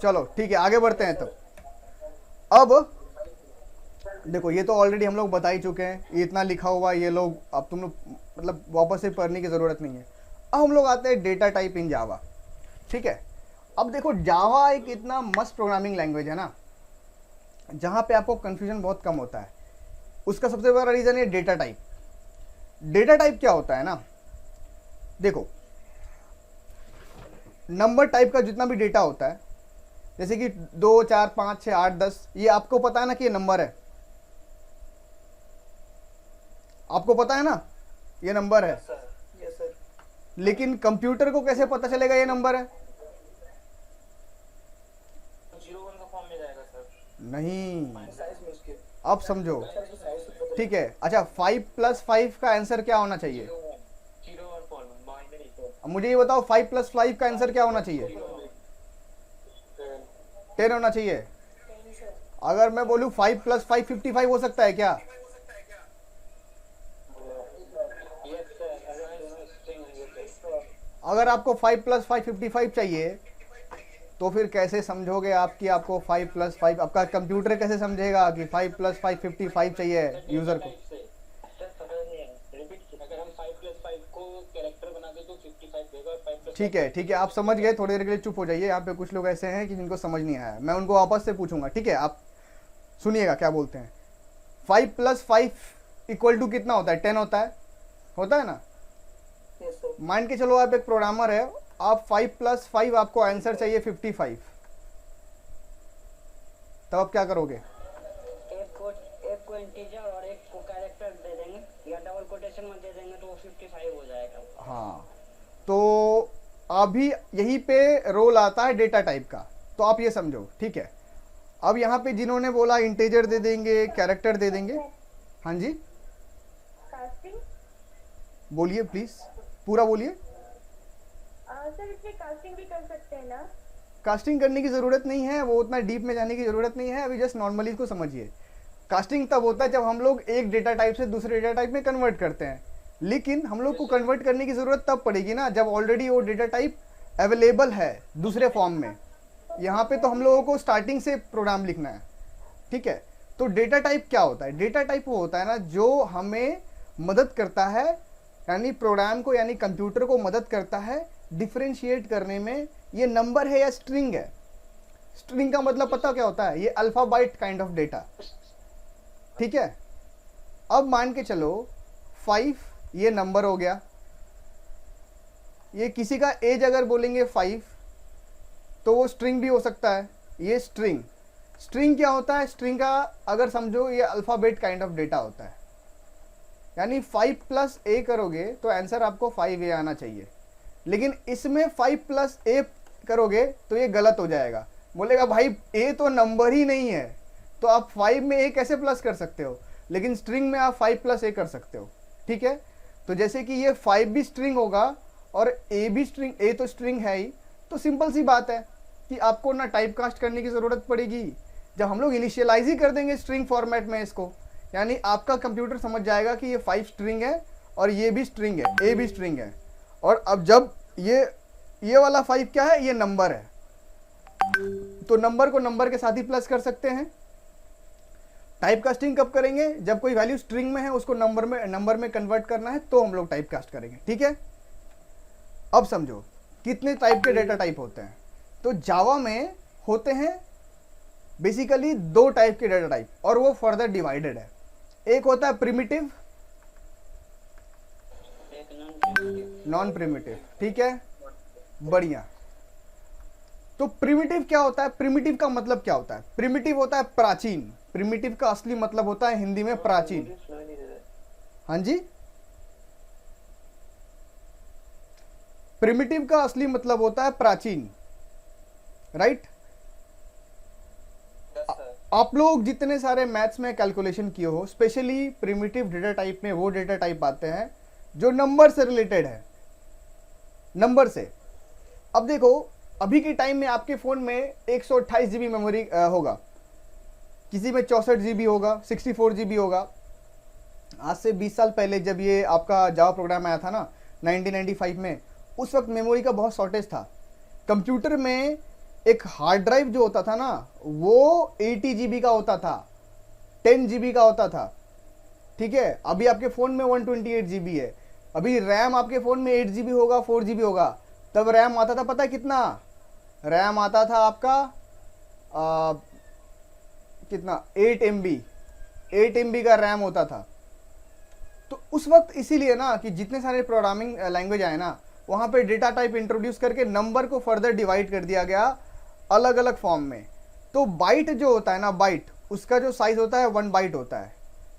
चलो ठीक है, आगे बढ़ते हैं। तब अब देखो ये तो ऑलरेडी हम लोग बता ही चुके हैं, ये इतना लिखा हुआ ये लोग, अब तुम लोग मतलब वापस से पढ़ने की ज़रूरत नहीं है। अब हम लोग आते हैं डेटा टाइप इन जावा, ठीक है। अब देखो जावा एक इतना मस्त प्रोग्रामिंग लैंग्वेज है ना, जहाँ पे आपको कन्फ्यूजन बहुत कम होता है। उसका सबसे बड़ा रीज़न है डेटा टाइप। डेटा टाइप क्या होता है ना, देखो नंबर टाइप का जितना भी डेटा होता है, जैसे कि 2 4 5 6 8 10, ये आपको पता है ना कि ये नंबर है, आपको पता है ना ये नंबर है। Yes sir. लेकिन कंप्यूटर को कैसे पता चलेगा ये नंबर है, 01 का फॉर्म में जाएगा सर। नहीं, साइज में उसके अब समझो, साइज से पता ठीक है। अच्छा 5 + 5 का आंसर क्या होना चाहिए, 01 फॉर्म बाइनरी तो अब मुझे ये बताओ 5 + 5 का आंसर क्या होना चाहिए, 10 होना चाहिए। अगर मैं बोलूं 5 + 5 55 हो सकता है क्या, यस सर, अदरवाइज स्ट्रिंग होंगे सर। अगर आपको 5 + 5 55 चाहिए तो फिर कैसे समझोगे आप कि आपको 5 + 5, आपका कंप्यूटर कैसे समझेगा कि 5 + 5 55 चाहिए यूज़र को। सर समझ नहीं आया, रिपीट। अगर हम 5 + 5 को कैरेक्टर बना दे तो 55 देगा, और 5 + ठीक है ठीक है, आप समझ गए, थोड़ी देर के लिए चुप हो जाइए। यहाँ पे कुछ लोग ऐसे हैं कि जिनको समझ नहीं आया, मैं उनको वापस से पूछूंगा, ठीक है। आप सुनिएगा क्या बोलते हैं। 5 + 5 = कितना होता है, 10 होता है ना। Yes sir. मान के चलो आप एक प्रोग्रामर है, आप 5 + 5 आपको आंसर चाहिए 55, तब आप क्या करोगे, एक को इंटीजर और एक को कैरेक्टर दे देंगे, या डबल कोटेशन में दे देंगे तो वो 55 हो जाएगा। हाँ। तो अभी यहीं पे रोल आता है डेटा टाइप का, तो आप ये समझो, ठीक है। अब यहाँ पे जिन्होंने बोला इंटीजर दे देंगे, कैरेक्टर दे देंगे, हाँ जी कास्टिंग बोलिए प्लीज, पूरा बोलिए। सर इसमें कास्टिंग भी कर सकते हैं ना। कास्टिंग करने की ज़रूरत नहीं है, वो उतना डीप में जाने की ज़रूरत नहीं है, अभी जस्ट नॉर्मली इसको समझिए। कास्टिंग तब होता है जब हम लोग एक डेटा टाइप से दूसरे डेटा टाइप में कन्वर्ट करते हैं, लेकिन हम लोग को कन्वर्ट करने की ज़रूरत तब पड़ेगी ना जब ऑलरेडी वो डेटा टाइप अवेलेबल है दूसरे फॉर्म में। यहाँ पे तो हम लोगों को स्टार्टिंग से प्रोग्राम लिखना है, ठीक है। तो डेटा टाइप क्या होता है, डेटा टाइप वो होता है ना जो हमें मदद करता है यानी प्रोग्राम को यानी कंप्यूटर को मदद करता है डिफरेंशिएट करने में ये नंबर है या स्ट्रिंग है। स्ट्रिंग का मतलब पता क्या होता है, ये अल्फाबाइट काइंड ऑफ डेटा, ठीक है। अब मान के चलो 5 ये नंबर हो गया, ये किसी का एज अगर बोलेंगे 5 तो वो स्ट्रिंग भी हो सकता है, ये स्ट्रिंग। स्ट्रिंग क्या होता है, स्ट्रिंग का अगर समझो ये अल्फाबेट काइंड ऑफ डेटा होता है, यानी 5 प्लस ए करोगे तो आंसर आपको 5A आना चाहिए, लेकिन इसमें 5 प्लस ए करोगे तो ये गलत हो जाएगा। बोलेगा भाई ए तो नंबर ही नहीं है, तो आप 5 में ए कैसे प्लस कर सकते हो, लेकिन स्ट्रिंग में आप 5 प्लस ए कर सकते हो, ठीक है। तो जैसे कि ये 5 भी स्ट्रिंग होगा और ए भी स्ट्रिंग, ए तो स्ट्रिंग है ही, तो सिंपल सी बात है कि आपको ना टाइप कास्ट करने की ज़रूरत पड़ेगी। जब हम लोग इनिशियलाइज ही कर देंगे स्ट्रिंग फॉर्मेट में इसको, यानी आपका कंप्यूटर समझ जाएगा कि ये 5 स्ट्रिंग है और ये भी स्ट्रिंग है, ए भी स्ट्रिंग है। और अब जब ये वाला 5 क्या है, ये नंबर है, तो नंबर को नंबर के साथ ही प्लस कर सकते हैं। टाइप कास्टिंग कब करेंगे, जब कोई वैल्यू स्ट्रिंग में है उसको नंबर में कन्वर्ट करना है तो हम लोग टाइप कास्ट करेंगे, ठीक है। अब समझो कितने टाइप के डेटा टाइप होते हैं। तो जावा में होते हैं बेसिकली 2 टाइप के डेटा टाइप और वो फर्दर डिवाइडेड है। एक होता है प्रिमिटिव, एक नॉन प्रिमिटिव, ठीक है, बढ़िया। तो प्रिमिटिव क्या होता है, प्रिमिटिव का मतलब क्या होता है, प्रिमिटिव होता है प्राचीन। प्रिमिटिव का असली मतलब होता है हिंदी में प्राचीन। हाँ जी, प्रिमिटिव का असली मतलब होता है प्राचीन, राइट। आप लोग जितने सारे मैथ्स में कैलकुलेशन किए हो, स्पेशली प्रिमिटिव डेटा टाइप में वो डेटा टाइप आते हैं जो नंबर से रिलेटेड है, नंबर से। अब देखो अभी के टाइम में आपके फ़ोन में 128 GB मेमोरी होगा, किसी में 64 GB होगा, 64 GB होगा। आज से 20 साल पहले जब ये आपका जावा प्रोग्राम आया था ना 1995 में, उस वक्त मेमोरी का बहुत शॉर्टेज था। कंप्यूटर में एक हार्ड ड्राइव जो होता था ना वो 80 GB का होता था, 10 GB का होता था, ठीक है। अभी आपके फ़ोन में 128 GB है। अभी रैम आपके फ़ोन में 8 GB होगा, 4 GB होगा। तब रैम आता था पता है कितना, रैम आता था आपका कितना 8 MB का रैम होता था। तो उस वक्त इसीलिए ना कि जितने सारे प्रोग्रामिंग लैंग्वेज आए ना वहाँ पे डेटा टाइप इंट्रोड्यूस करके नंबर को फर्दर डिवाइड कर दिया गया अलग अलग फॉर्म में। तो बाइट जो होता है ना, बाइट उसका जो साइज होता है 1 बाइट होता है,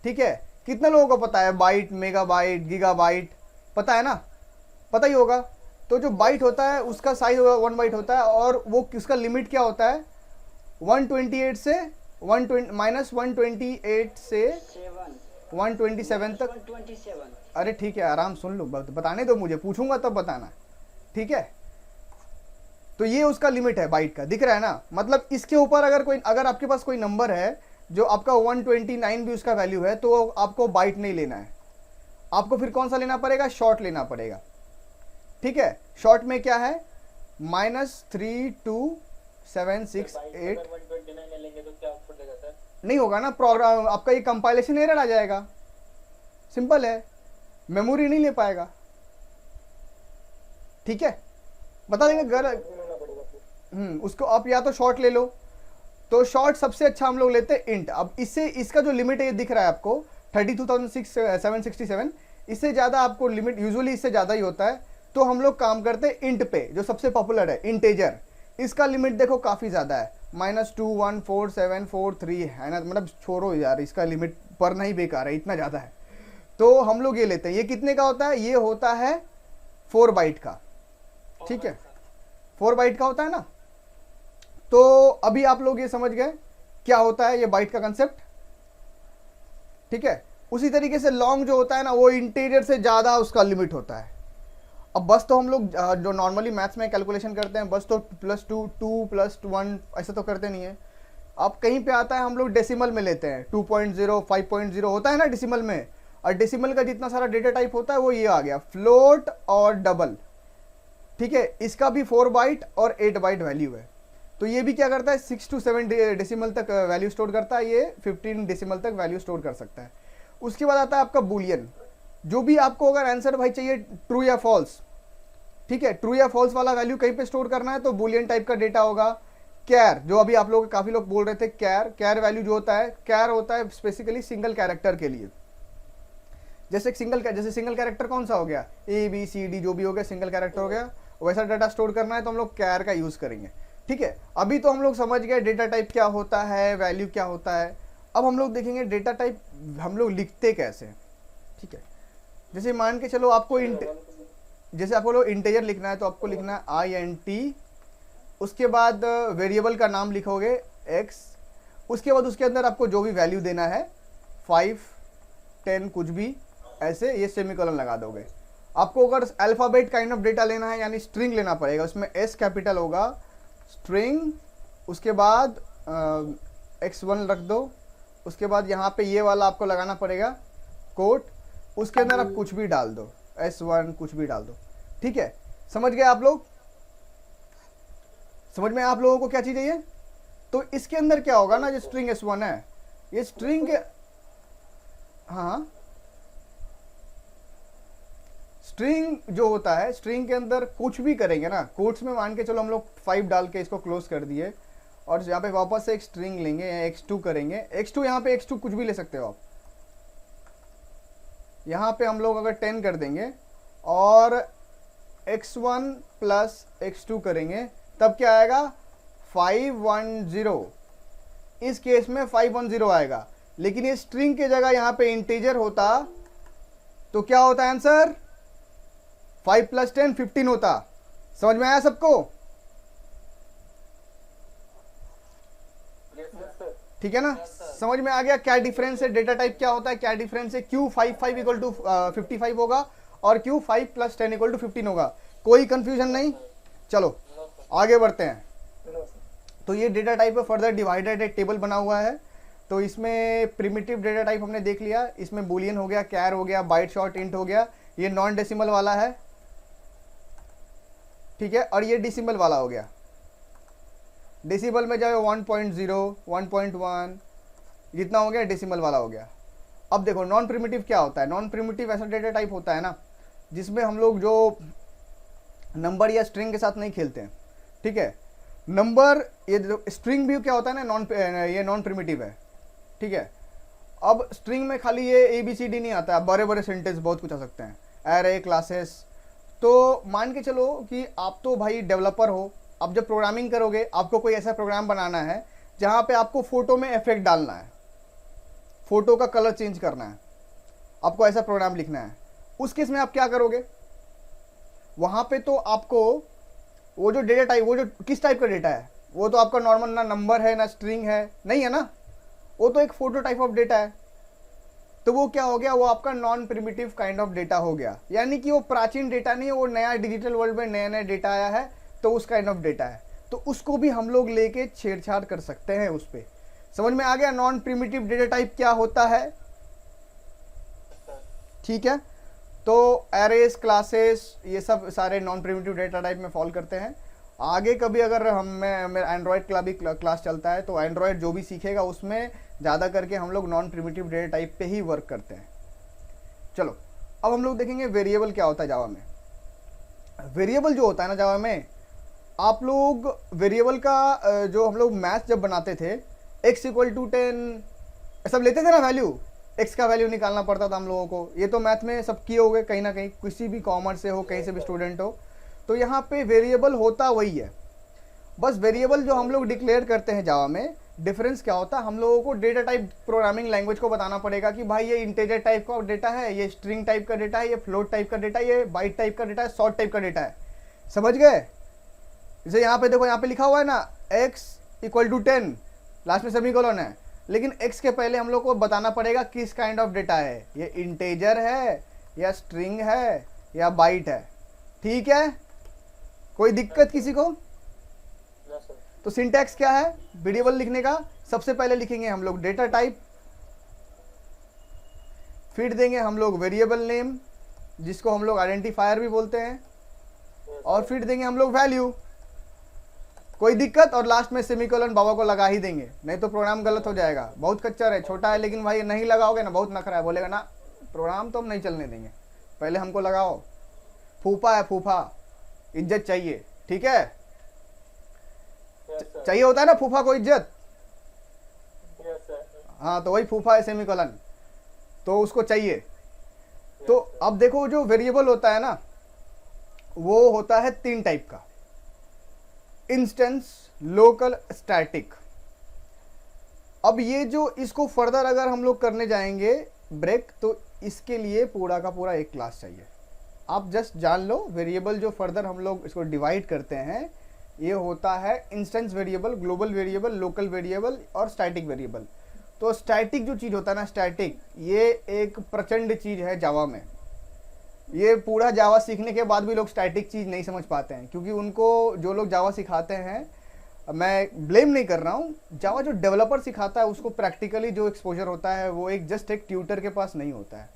ठीक है। कितने लोगों को पता है बाइट, मेगाबाइट, गीगाबाइट, पता है ना, पता ही होगा। तो जो बाइट होता है उसका साइज 1 बाइट होता है और वो उसका लिमिट क्या होता है 128 से -128 से 127 तक। 127। अरे ठीक है, आराम सुन लो, बताने दो मुझे, पूछूंगा तब बताना, ठीक है। तो ये उसका लिमिट है बाइट का, दिख रहा है ना। मतलब इसके ऊपर अगर आपके पास कोई नंबर है जो आपका 129 भी उसका वैल्यू है तो आपको बाइट नहीं लेना है, आपको फिर कौन सा लेना पड़ेगा, शॉर्ट लेना पड़ेगा, ठीक है। शॉर्ट में क्या है -32768 129 लेंगे तो क्या आउटपुट देगा सर? नहीं होगा ना, प्रोग्राम आपका ये कंपाइलेशन एरर आ जाएगा, सिंपल है, मेमोरी नहीं ले पाएगा, ठीक है। बता देंगे उसको आप या तो शॉर्ट ले लो, तो शॉर्ट सबसे अच्छा हम लोग लेते हैं इंट। अब इससे इसका जो लिमिट है ये दिख रहा है आपको 32,767, इससे ज़्यादा आपको लिमिट यूजुअली इससे ज़्यादा ही होता है। तो हम लोग काम करते हैं इंट पे, जो सबसे पॉपुलर है इंटेजर। इसका लिमिट देखो काफ़ी ज़्यादा है, -214,743 है ना, मतलब छोड़ो यार, इसका लिमिट पढ़ना ही बेकार है, इतना ज़्यादा है। तो हम लोग ये लेते हैं, ये कितने का होता है, ये होता है 4 बाइट का, ठीक है, 4 बाइट का होता है ना। तो अभी आप लोग ये समझ गए क्या होता है ये बाइट का कंसेप्ट, ठीक है। उसी तरीके से लॉन्ग जो होता है ना वो इंटीजर से ज़्यादा उसका लिमिट होता है। अब बस तो हम लोग जो नॉर्मली मैथ्स में कैलकुलेशन करते हैं बस तो +2 2 + 1 ऐसा तो करते नहीं है। अब कहीं पे आता है हम लोग डेसिमल में लेते हैं, 2.0 5.0 होता है ना डेसिमल में, और डेसिमल का जितना सारा डेटा टाइप होता है वो ये आ गया, फ्लोट और डबल, ठीक है। इसका भी 4 बाइट और 8 बाइट वैल्यू है। तो ये भी क्या करता है 6 to 7 डेसिमल तक वैल्यू स्टोर करता है, ये 15 डेसिमल तक वैल्यू स्टोर कर सकता है। उसके बाद आता है आपका बुलियन। जो भी आपको अगर आंसर भाई चाहिए ट्रू या फॉल्स, ठीक है, ट्रू या फॉल्स वाला वैल्यू कहीं पे स्टोर करना है तो बुलियन टाइप का डेटा होगा। कैर, जो अभी आप लोग काफी लोग बोल रहे थे, कैर वैल्यू जो होता है, कैर होता है स्पेसिकली सिंगल कैरेक्टर के लिए। जैसे सिंगल कैरेक्टर कौन सा हो गया, ABCD जो भी हो गया सिंगल कैरेक्टर हो गया, वैसा डाटा स्टोर करना है तो हम लोग कैर का यूज करेंगे। ठीक है, अभी तो हम लोग समझ गए डेटा टाइप क्या होता है, वैल्यू क्या होता है। अब हम लोग देखेंगे डेटा टाइप हम लोग लिखते कैसे। ठीक है, जैसे मान के चलो आपको जैसे आपको लोग इंटीजर लिखना है तो आपको लिखना है INT, उसके बाद वेरिएबल का नाम लिखोगे x, उसके बाद उसके अंदर आपको जो भी वैल्यू देना है 5, 10 कुछ भी ऐसे, ये सेमीकोलन लगा दोगे। आपको अगर अल्फाबेट काइंड ऑफ डेटा लेना है यानी स्ट्रिंग लेना पड़ेगा, उसमें S कैपिटल होगा स्ट्रिंग, उसके बाद x1 रख दो, उसके बाद यहाँ पे ये वाला आपको लगाना पड़ेगा कोट, उसके अंदर आप कुछ भी डाल दो, S1 कुछ भी डाल दो। ठीक है, समझ गए आप लोग? समझ में आप लोगों को क्या चीज है ये? तो इसके अंदर क्या होगा ना, जो स्ट्रिंग S1 है, ये स्ट्रिंग के, हाँ स्ट्रिंग जो होता है, स्ट्रिंग के अंदर कुछ भी करेंगे ना, कोट्स में मान के चलो हम लोग 5 डाल के इसको क्लोज कर दिए और यहाँ पे वापस से एक स्ट्रिंग लेंगे या x2 करेंगे, x2 यहाँ पे x2 कुछ भी ले सकते हो आप। यहाँ पे हम लोग अगर 10 कर देंगे और x1 प्लस x2 करेंगे तब क्या आएगा 510। इस केस में 510 आएगा, लेकिन ये स्ट्रिंग के जगह यहाँ पे इंटीजर होता तो क्या होता है आंसर, 5 + 10 15 होता। समझ में आया सबको? ठीक है ना, समझ में आ गया क्या डिफरेंस है, डेटा टाइप क्या होता है, क्या डिफरेंस है। Q55 = 55 होगा और Q5 + 10 = 15 होगा। कोई कंफ्यूजन नहीं? चलो आगे बढ़ते हैं। तो ये डेटा टाइप है, फर्दर डिवाइडेड एक टेबल बना हुआ है। तो इसमें प्रिमिटिव डेटा टाइप हमने देख लिया, इसमें बुलियन हो गया, कैर हो गया, बाइट शॉर्ट इंट हो गया, ये नॉन डेसिमल वाला है। ठीक है, और ये डेसिमल वाला हो गया। डेसिमल में जाए 1.0, 1.1 जितना हो गया डेसिमल वाला हो गया। अब देखो नॉन प्रिमिटिव क्या होता है। नॉन प्रिमिटिव ऐसा डेटा टाइप होता है ना जिसमें हम लोग जो नंबर या स्ट्रिंग के साथ नहीं खेलते हैं। ठीक है, नंबर, ये स्ट्रिंग भी क्या होता है ना, ये नॉन प्रिमिटिव है। ठीक है, अब स्ट्रिंग में खाली ये ABCD नहीं आता है, बड़े बड़े सेंटेंस बहुत कुछ आ सकते हैं, एरे, क्लासेस। तो मान के चलो कि आप तो भाई डेवलपर हो, अब जब प्रोग्रामिंग करोगे आपको कोई ऐसा प्रोग्राम बनाना है जहाँ पे आपको फोटो में इफेक्ट डालना है, फोटो का कलर चेंज करना है, आपको ऐसा प्रोग्राम लिखना है। उस केस में आप क्या करोगे, वहाँ पे तो आपको वो जो डेटा टाइप, वो जो किस टाइप का डेटा है, वो तो आपका नॉर्मल ना नंबर है ना स्ट्रिंग है, नहीं है ना, वो तो एक फोटो टाइप ऑफ डेटा है। तो वो क्या हो गया, वो आपका non primitive kind of data हो गया। यानी कि वो प्राचीन डेटा नहीं है, वो नया डिजिटल वर्ल्ड में नया नया डेटा आया है तो उस काइंड ऑफ डेटा है। तो उसको भी हम लोग लेके छेड़छाड़ कर सकते हैं उस पर। समझ में आ गया नॉन प्रिमिटिव डेटा टाइप क्या होता है? ठीक है, तो एरेस, क्लासेस, ये सब सारे नॉन प्रिमिटिव डेटा टाइप में फॉल करते हैं। आगे कभी अगर मेरा एंड्रॉयड का भी क्लास चलता है तो एंड्रॉयड जो भी सीखेगा उसमें ज़्यादा करके हम लोग नॉन प्रिमिटिव डेटा टाइप पे ही वर्क करते हैं। चलो अब हम लोग देखेंगे वेरिएबल क्या होता है जावा में। वेरिएबल जो होता है ना जावा में, आप लोग वेरिएबल का जो हम लोग मैथ जब बनाते थे, x = 10 सब लेते थे ना वैल्यू, x का वैल्यू निकालना पड़ता था हम लोगों को। ये तो मैथ में सब किए हो गए कहीं ना कहीं, किसी भी कॉमर्स से हो, कहीं से भी स्टूडेंट हो। तो यहाँ पे वेरिएबल होता वही है, बस वेरिएबल जो हम लोग डिक्लेयर करते हैं जावा में, डिफरेंस क्या होता है, हम लोगों को डेटा टाइप प्रोग्रामिंग लैंग्वेज को बताना पड़ेगा कि भाई ये इंटीजर टाइप का डेटा है, ये स्ट्रिंग टाइप का डेटा है, ये फ्लोट टाइप का डेटा है, ये बाइट टाइप का डेटा है, शॉर्ट टाइप का डेटा है। समझ गए? जैसे यहाँ पे देखो, यहाँ पे लिखा हुआ है ना x = 10, लास्ट में सेमीकोलन है, लेकिन x के पहले हम लोग को बताना पड़ेगा किस काइंड ऑफ डेटा है, ये इंटीजर है या स्ट्रिंग है या बाइट है। ठीक है, कोई दिक्कत किसी को? तो सिंटैक्स क्या है वेरिएबल लिखने का? सबसे पहले लिखेंगे हम लोग डेटा टाइप, फिर देंगे हम लोग वेरिएबल नेम जिसको हम लोग आइडेंटिफायर भी बोलते हैं, और फिर देंगे हम लोग वैल्यू। कोई दिक्कत? और लास्ट में सेमीकोलन बाबा को लगा ही देंगे, नहीं तो प्रोग्राम गलत हो जाएगा। बहुत कच्चा है, छोटा है, लेकिन भाई नहीं लगाओगे ना बहुत नखरा है, बोलेगा ना प्रोग्राम तो हम नहीं चलने देंगे, पहले हमको लगाओ। फूफा है फूफा, इज्जत चाहिए, ठीक है। यस सर, चाहिए होता है ना फूफा को इज्जत, यस सर, हाँ तो वही फूफा है सेमीकोलन, तो उसको चाहिए। तो अब देखो जो वेरिएबल होता है ना वो होता है 3 टाइप का, इंस्टेंस, लोकल, स्टैटिक। अब ये जो इसको फर्दर अगर हम लोग करने जाएंगे ब्रेक, तो इसके लिए पूरा का पूरा एक क्लास चाहिए। आप जस्ट जान लो वेरिएबल जो फर्दर हम लोग इसको डिवाइड करते हैं ये होता है instance variable, global variable, local variable और स्टैटिक वेरिएबल। तो स्टैटिक जो चीज़ होता है ना, स्टैटिक, ये एक प्रचंड चीज़ है जावा में। ये पूरा जावा सीखने के बाद भी लोग स्टैटिक चीज़ नहीं समझ पाते हैं, क्योंकि उनको जो लोग जावा सिखाते हैं, मैं ब्लेम नहीं कर रहा हूँ, जावा जो डेवलपर सिखाता है उसको प्रैक्टिकली जो एक्सपोजर होता है वो एक जस्ट एक ट्यूटर के पास नहीं होता है।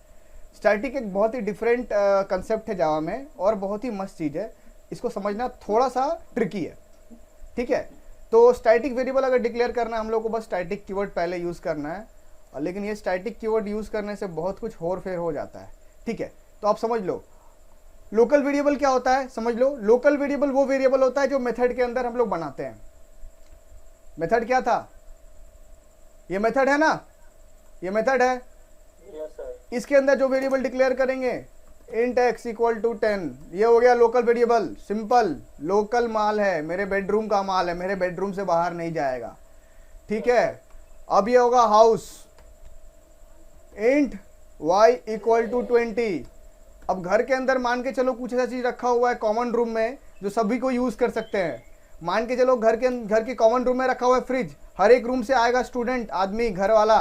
स्टैटिक एक बहुत ही डिफरेंट कंसेप्ट है जावा में और बहुत ही मस्त चीज़ है, इसको समझना थोड़ा सा ट्रिकी है, ठीक है। तो स्टैटिक वेरिएबल अगर डिक्लेयर करना है हम लोग को बस स्टैटिक कीवर्ड पहले यूज़ करना है, और लेकिन ये स्टैटिक कीवर्ड यूज़ करने से बहुत कुछ होर फेर हो जाता है, ठीक है। तो आप समझ लो लोकल वेरिएबल क्या होता है, समझ लो। लोकल वेरिएबल वो वेरिएबल होता है जो मेथड के अंदर हम लोग बनाते हैं। मेथड क्या था, ये मेथड है ना, ये मेथड है, यस सर, इसके अंदर जो वेरिएबल डिक्लेयर करेंगे int x इक्वल टू 10, ये हो गया लोकल वेरिएबल। सिंपल, लोकल माल है, मेरे बेडरूम का माल है, मेरे बेडरूम से बाहर नहीं जाएगा, ठीक है। अब ये होगा house, int y equal to 20। अब घर के अंदर मान के चलो कुछ ऐसा चीज रखा हुआ है कॉमन रूम में जो सभी को यूज कर सकते हैं। मान के चलो घर के कॉमन रूम में रखा हुआ है फ्रिज, हर एक रूम से आएगा स्टूडेंट, आदमी, घर वाला,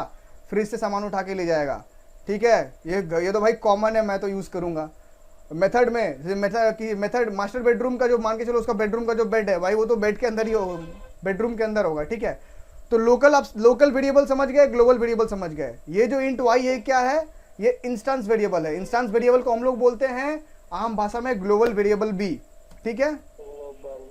फ्रिज से सामान उठा के ले जाएगा, ठीक है। ये तो भाई कॉमन है, मैं तो यूज़ करूँगा। मेथड में मेथड मास्टर बेडरूम का जो मान के चलो उसका बेडरूम का जो बेड है भाई वो तो बेड के अंदर ही हो, बेडरूम के अंदर होगा, ठीक है। तो लोकल, आप लोकल वेरिएबल समझ गए, ग्लोबल वेरिएबल समझ गए। ये जो इंट वाई ये क्या है, ये इंस्टेंस वेरिएबल है। इंस्टेंस वेरिएबल को हम लोग बोलते हैं आम भाषा में ग्लोबल वेरिएबल भी, ठीक है। ग्लोबल,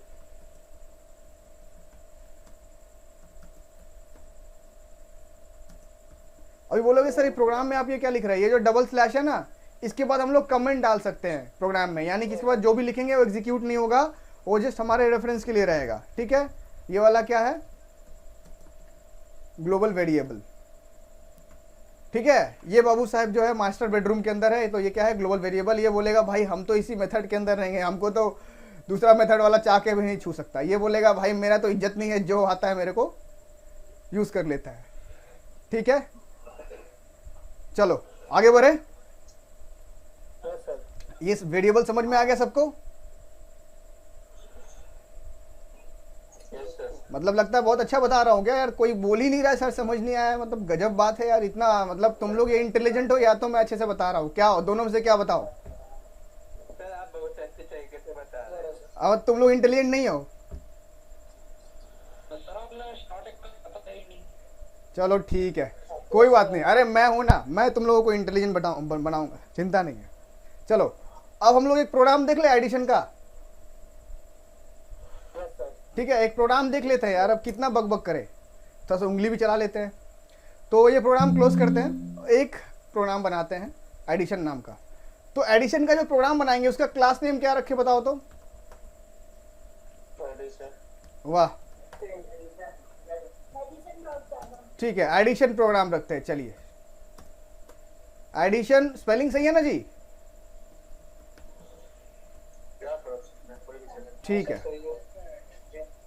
अभी बोलोगे सर ये प्रोग्राम में आप ये क्या लिख रहे हैं, ये जो डबल स्लैश है ना इसके बाद हम लोग कमेंट डाल सकते हैं प्रोग्राम में, यानी कि इसके बाद जो भी लिखेंगे वो एग्जीक्यूट नहीं होगा, वो जस्ट हमारे रेफरेंस के लिए रहेगा, ठीक है। ये वाला क्या है, ग्लोबल वेरिएबल, ठीक है। ये बाबू साहब जो है मास्टर बेडरूम के अंदर है, तो ये क्या है, ग्लोबल वेरिएबल। ये बोलेगा भाई हम तो इसी मेथड के अंदर रहेंगे, हमको तो दूसरा मेथड वाला चाह के भी नहीं छू सकता। ये बोलेगा भाई मेरा तो इज्जत नहीं है, जो आता है मेरे को यूज कर लेता है, ठीक है। चलो आगे बढ़े। यस सर, ये वेरिएबल समझ में आ गया सबको, यस सर, मतलब लगता है बहुत अच्छा बता रहा हूँ क्या यार, कोई बोल ही नहीं रहा है सर समझ नहीं आया, मतलब गजब बात है यार। इतना मतलब तुम लोग ये इंटेलिजेंट हो या तो मैं अच्छे से बता रहा हूँ, क्या दोनों में से क्या बताओ। सर आप बहुत अच्छे तरीके से बता रहे हैं। अब तुम लोग इंटेलिजेंट नहीं हो, सर आपने स्टार्टिंग का पता ही नहीं। चलो ठीक है कोई बात नहीं। अरे मैं हूं ना, मैं तुम लोगों को इंटेलिजेंट बनाऊंगा, चिंता नहीं है। चलो अब हम लोग एक प्रोग्राम देख ले एडिशन का, यस सर, ठीक है। एक प्रोग्राम देख लेते हैं यार, अब कितना बकबक करे, थोड़ा सा उंगली भी चला लेते हैं। तो ये प्रोग्राम क्लोज करते हैं, एक प्रोग्राम बनाते हैं एडिशन नाम का। तो एडिशन का जो प्रोग्राम बनाएंगे उसका क्लास नेम क्या रखे बताओ तो। एडिशन, वाह ठीक है, एडिशन प्रोग्राम रखते हैं। चलिए एडिशन, स्पेलिंग सही है ना जी, क्या प्रोसेस में कोई भी चले। ठीक है।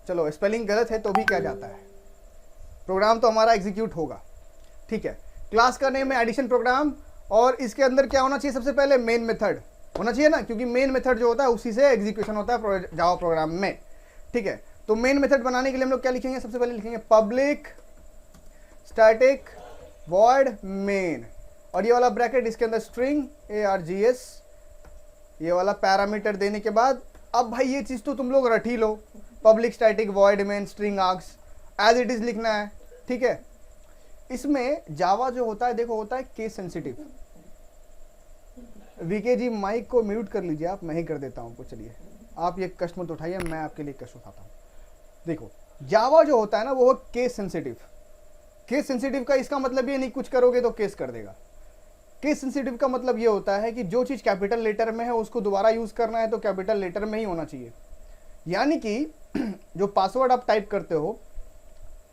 चलो स्पेलिंग गलत है तो भी क्या जाता है, प्रोग्राम तो हमारा एग्जीक्यूट होगा, ठीक है। क्लास का नेम है एडिशन प्रोग्राम, और इसके अंदर क्या होना चाहिए, सबसे पहले मेन मेथड होना चाहिए ना, क्योंकि मेन मेथड जो होता है उसी से एग्जीक्यूशन होता है जावा प्रोग्राम में, ठीक है। तो मेन मेथड बनाने के लिए हम लोग क्या लिखेंगे, सबसे पहले लिखेंगे पब्लिक स्टैटिक वॉइड मेन, और ये वाला ब्रैकेट इसके अंदर स्ट्रिंग args, ये वाला पैरामीटर देने के बाद अब भाई ये चीज़ तो तुम लोग रट ही लो, public static void main string args as it is लिखना है, ठीक है। इसमें जावा जो होता है देखो होता है केस सेंसिटिव। वीके जी माइक को म्यूट कर लीजिए आप, मैं ही कर देता हूँ आपको। चलिए आप ये कष्ट मत उठाइए, मैं आपके लिए कष्ट उठाता हूँ। देखो जावा जो होता है ना वो केस सेंसिटिव। केस सेंसिटिव का इसका मतलब ये नहीं कुछ करोगे तो केस कर देगा, केस सेंसिटिव का मतलब ये होता है कि जो चीज़ कैपिटल लेटर में है उसको दोबारा यूज़ करना है तो कैपिटल लेटर में ही होना चाहिए। यानी कि जो पासवर्ड आप टाइप करते हो,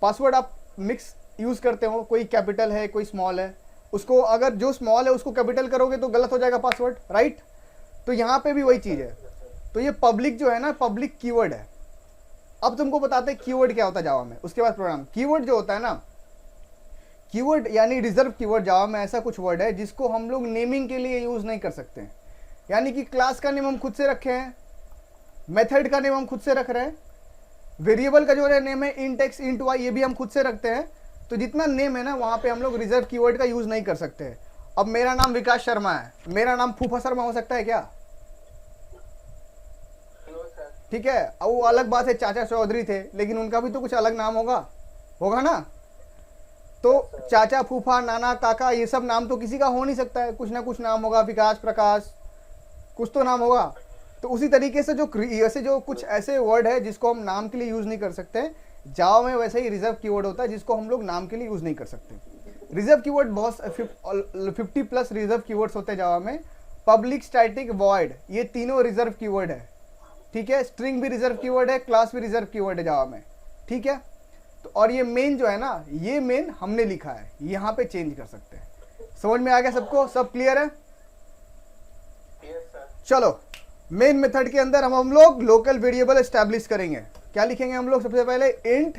पासवर्ड आप मिक्स यूज़ करते हो, कोई कैपिटल है कोई स्मॉल है, उसको अगर जो स्मॉल है उसको कैपिटल करोगे तो गलत हो जाएगा पासवर्ड, राइट। तो यहाँ पे भी वही चीज़ है। तो ये पब्लिक जो है ना, पब्लिक कीवर्ड है। अब तुमको बताते हैं कीवर्ड क्या होता है जावा में, उसके बाद प्रोग्राम। कीवर्ड जो होता है ना, कीवर्ड यानी रिजर्व कीवर्ड जावा में ऐसा कुछ वर्ड है जिसको हम लोग नेमिंग के लिए यूज़ नहीं कर सकते हैं। यानी कि क्लास का नेम हम खुद से रखे हैं, मेथड का नेम हम खुद से रख रहे हैं, वेरिएबल का जो है नेम है इंट एक्स इंट वाई, ये भी हम खुद से रखते हैं। तो जितना नेम है ना वहाँ पे हम लोग रिजर्व कीवर्ड का यूज़ नहीं कर सकते हैं। अब मेरा नाम विकास शर्मा है, मेरा नाम फूफा शर्मा हो सकता है क्या? ठीक है। अब वो अलग बात है, चाचा चौधरी थे लेकिन उनका भी तो कुछ अलग नाम होगा ना। तो चाचा, फूफा, नाना, काका, ये सब नाम तो किसी का हो नहीं सकता है, कुछ ना कुछ नाम होगा, विकास, प्रकाश, कुछ तो नाम होगा। तो उसी तरीके से जो कुछ ऐसे वर्ड है जिसको हम नाम के लिए यूज़ नहीं कर सकते, जावा में वैसे ही रिजर्व कीवर्ड होता है जिसको हम लोग नाम के लिए यूज़ नहीं कर सकते। रिजर्व कीवर्ड बहुत 50+ रिजर्व कीवर्ड्स होते हैं जावा में। पब्लिक, स्टैटिक, वॉइड, ये तीनों रिजर्व कीवर्ड है, ठीक है। स्ट्रिंग भी रिजर्व कीवर्ड है, क्लास भी रिजर्व कीवर्ड है जावा में, ठीक है। तो और ये मेन जो है ना, ये मेन हमने लिखा है, यहाँ पे चेंज कर सकते हैं। समझ में आ गया सबको? सब क्लियर है? चलो, मेन मेथड के अंदर हम लोग लोकल वेरिएबल एस्टैब्लिश करेंगे। क्या लिखेंगे हम लोग? सबसे पहले इंट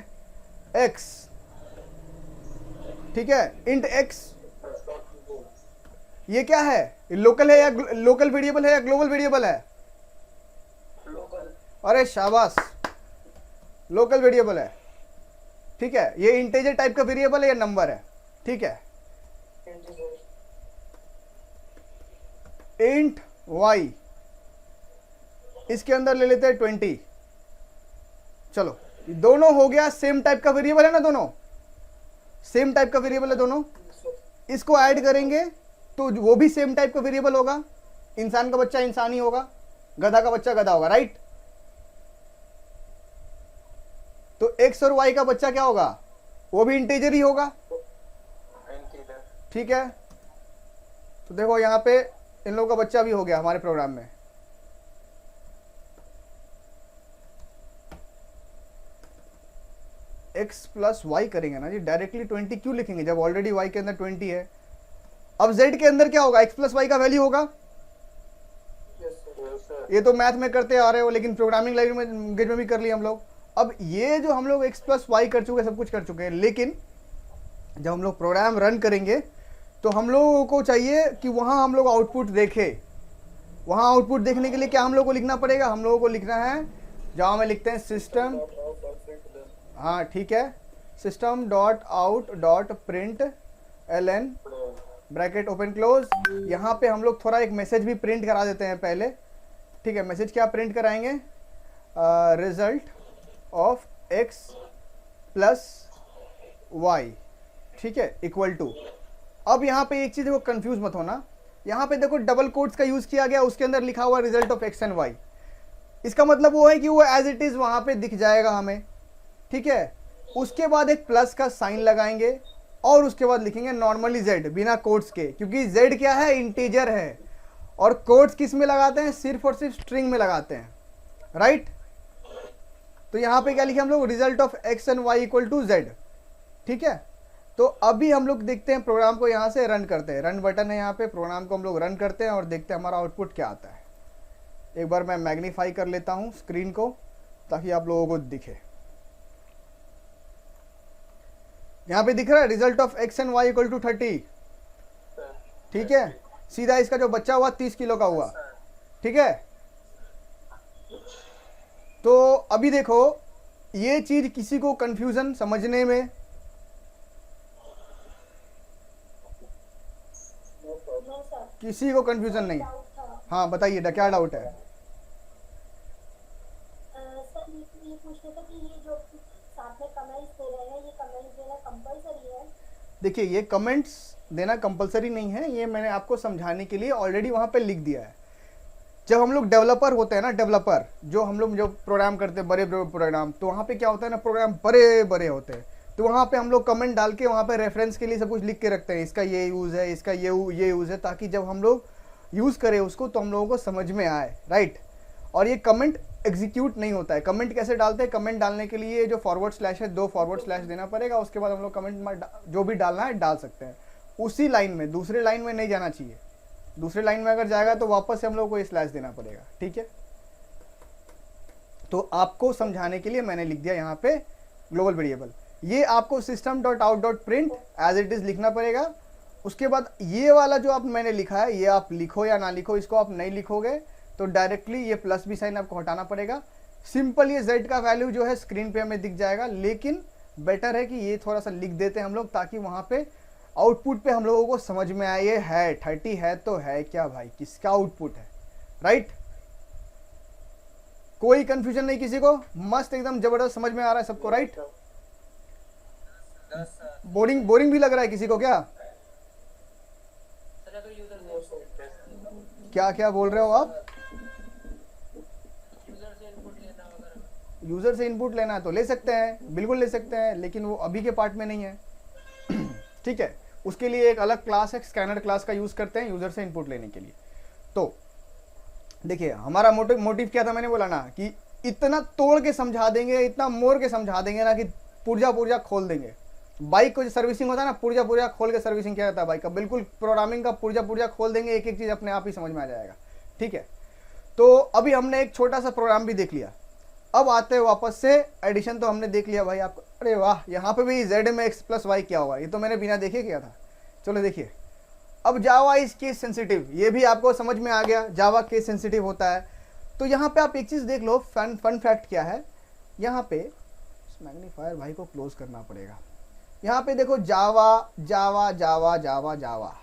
एक्स, ठीक है। इंट एक्स ये क्या है? लोकल है या लोकल वेरिएबल है या ग्लोबल वेरिएबल है? अरे शाबाश, लोकल वेरिएबल है, ठीक है। ये इंटीजर टाइप का वेरिएबल है या नंबर है? ठीक है। इंट वाई, इसके अंदर ले लेते हैं 20। चलो, दोनों हो गया, सेम टाइप का वेरिएबल है ना, दोनों सेम टाइप का वेरिएबल है दोनों। इसको ऐड करेंगे तो वो भी सेम टाइप का वेरिएबल होगा। इंसान का बच्चा इंसान ही होगा, गधा का बच्चा गधा होगा, राइट। तो एक्स और वाई का बच्चा क्या होगा? वो भी इंटीजर ही होगा, ठीक है। तो देखो यहाँ पे इन लोगों का बच्चा भी हो गया हमारे प्रोग्राम में। x प्लस वाई करेंगे ना जी, डायरेक्टली 20 क्यों लिखेंगे जब ऑलरेडी y के अंदर 20 है। अब z के अंदर क्या होगा? x प्लस वाई का वैल्यू होगा। ये तो मैथ में करते आ रहे हो, लेकिन प्रोग्रामिंग लैंग्वेज में भी कर लिया हम लोग। अब ये जो हम लोग x प्लस वाई कर चुके हैं, सब कुछ कर चुके हैं, लेकिन जब हम लोग प्रोग्राम रन करेंगे तो हम लोगों को चाहिए कि वहाँ हम लोग आउटपुट देखें। वहाँ आउटपुट देखने के लिए क्या हम लोग को लिखना पड़ेगा? हम लोगों को लिखना है, जावा में लिखते हैं सिस्टम, हाँ ठीक है, system dot out dot print ln bracket open close. यहाँ पे हम लोग थोड़ा एक मैसेज भी प्रिंट करा देते हैं पहले, ठीक है। मैसेज क्या प्रिंट कराएंगे? रिजल्ट ऑफ x प्लस वाई, ठीक है, इक्वल टू। अब यहाँ पे एक चीज़ देखो, कंफ्यूज मत होना, यहाँ पे देखो डबल कोट्स का यूज़ किया गया, उसके अंदर लिखा हुआ result of x and y. इसका मतलब वो है कि वो एज इट इज़ वहाँ पे दिख जाएगा हमें, ठीक है। उसके बाद एक प्लस का साइन लगाएंगे और उसके बाद लिखेंगे नॉर्मली z, बिना कोट्स के, क्योंकि z क्या है? इंटीजर है। और कोट्स किस में लगाते हैं? सिर्फ और सिर्फ स्ट्रिंग में लगाते हैं, राइट। तो यहाँ पे क्या लिखे हम लोग? Result of x and y equal to z, ठीक है। तो अभी हम लोग देखते हैं प्रोग्राम को, यहाँ से रन करते हैं, रन बटन है यहाँ पे, प्रोग्राम को हम लोग रन करते हैं और देखते हैं हमारा आउटपुट क्या आता है। एक बार मैं मैग्नीफाई कर लेता हूँ स्क्रीन को ताकि आप लोगों को दिखे। यहाँ पे दिख रहा है result of x and y equal to 30, ठीक है। सीधा इसका जो बच्चा हुआ 30 किलो का हुआ, ठीक है। तो अभी देखो, ये चीज किसी को कंफ्यूजन समझने में? किसी को कंफ्यूजन नहीं? हाँ बताइए, क्या डाउट है? सर ये पूछना था कि ये जो साथ में कमेंट्स दे रहे हैं, ये कमेंट्स देना कंपलसरी है? देखिए, ये कमेंट्स देना कंपलसरी नहीं है, ये मैंने आपको समझाने के लिए ऑलरेडी वहाँ पे लिख दिया है। जब हम लोग डेवलपर होते हैं ना, डेवलपर जो हम लोग जो प्रोग्राम करते हैं, बड़े प्रोग्राम, तो वहाँ पे क्या होता है ना, प्रोग्राम बड़े बड़े होते हैं, तो वहाँ पे हम लोग कमेंट डाल के वहाँ पे रेफरेंस के लिए सब कुछ लिख के रखते हैं, इसका ये यूज़ है, इसका ये यूज़ है, ताकि जब हम लोग यूज़ करें उसको तो हम लोगों को समझ में आए, राइट। और ये कमेंट एग्जीक्यूट नहीं होता है। कमेंट कैसे डालते हैं? कमेंट डालने के लिए जो फॉरवर्ड स्लैश है, 2 फॉरवर्ड स्लैश देना पड़ेगा, उसके बाद हम लोग कमेंट में जो भी डालना है डाल सकते हैं उसी लाइन में, दूसरे लाइन में नहीं जाना चाहिए। दूसरे लाइन में अगर जाएगा तो वापस से हम लोग को ये स्लैश देना पड़ेगा, ठीक है। तो आपको समझाने के लिए मैंने लिख दिया यहाँ पे ग्लोबल वेरिएबल। ये आपको system.out.print एज इट इज लिखना पड़ेगा। उसके बाद ये वाला जो आप मैंने लिखा है, ये आप लिखो या ना लिखो, इसको आप नहीं लिखोगे तो डायरेक्टली ये प्लस भी साइन आपको हटाना पड़ेगा। सिंपल ये z का वैल्यू जो है स्क्रीन पे हमें दिख जाएगा, लेकिन बेटर है कि ये थोड़ा सा लिख देते हैं हम लोग, ताकि वहाँ पे आउटपुट पे हम लोगों को समझ में आए ये है 30 है तो है क्या भाई, किसका आउटपुट है, राइट। कोई कंफ्यूजन नहीं किसी को, मस्त एकदम जबरदस्त समझ में आ रहा है सबको, राइट। बोरिंग भी लग रहा है किसी को क्या? क्या बोल रहे हो आप? यूजर से इनपुट लेना है तो ले सकते हैं, बिल्कुल ले सकते हैं, लेकिन वो अभी के पार्ट में नहीं है। ठीक है, उसके लिए एक अलग क्लास है, स्कैनर क्लास का यूज करते हैं यूजर से इनपुट लेने के लिए। तो देखिए हमारा मोटिव क्या था, मैंने बोला ना कि इतना तोड़ के समझा देंगे, इतना मोड़ के समझा देंगे ना कि पुर्जा खोल देंगे। बाइक को जो सर्विसिंग होता है ना, पुर्जा खोल के सर्विसिंग किया जाता है बाइक का, बिल्कुल प्रोग्रामिंग का पुर्जा खोल देंगे, एक एक चीज अपने आप ही समझ में आ जाएगा, ठीक है। तो अभी हमने एक छोटा सा प्रोग्राम भी देख लिया। अब आते हैं वापस से एडिशन, तो हमने देख लिया भाई आपको, अरे वाह, यहाँ पे भी z में x प्लस वाई क्या होगा, ये तो मैंने बिना देखे किया था। चलो देखिए, अब जावा इज केस सेंसिटिव, ये भी आपको समझ में आ गया, जावा केस सेंसिटिव होता है। तो यहाँ पे आप एक चीज देख लो, फन फैक्ट क्या है, यहाँ पे मैग्नीफायर भाई को क्लोज करना पड़ेगा। यहाँ पे देखो जावा जावा जावा जावा जावा,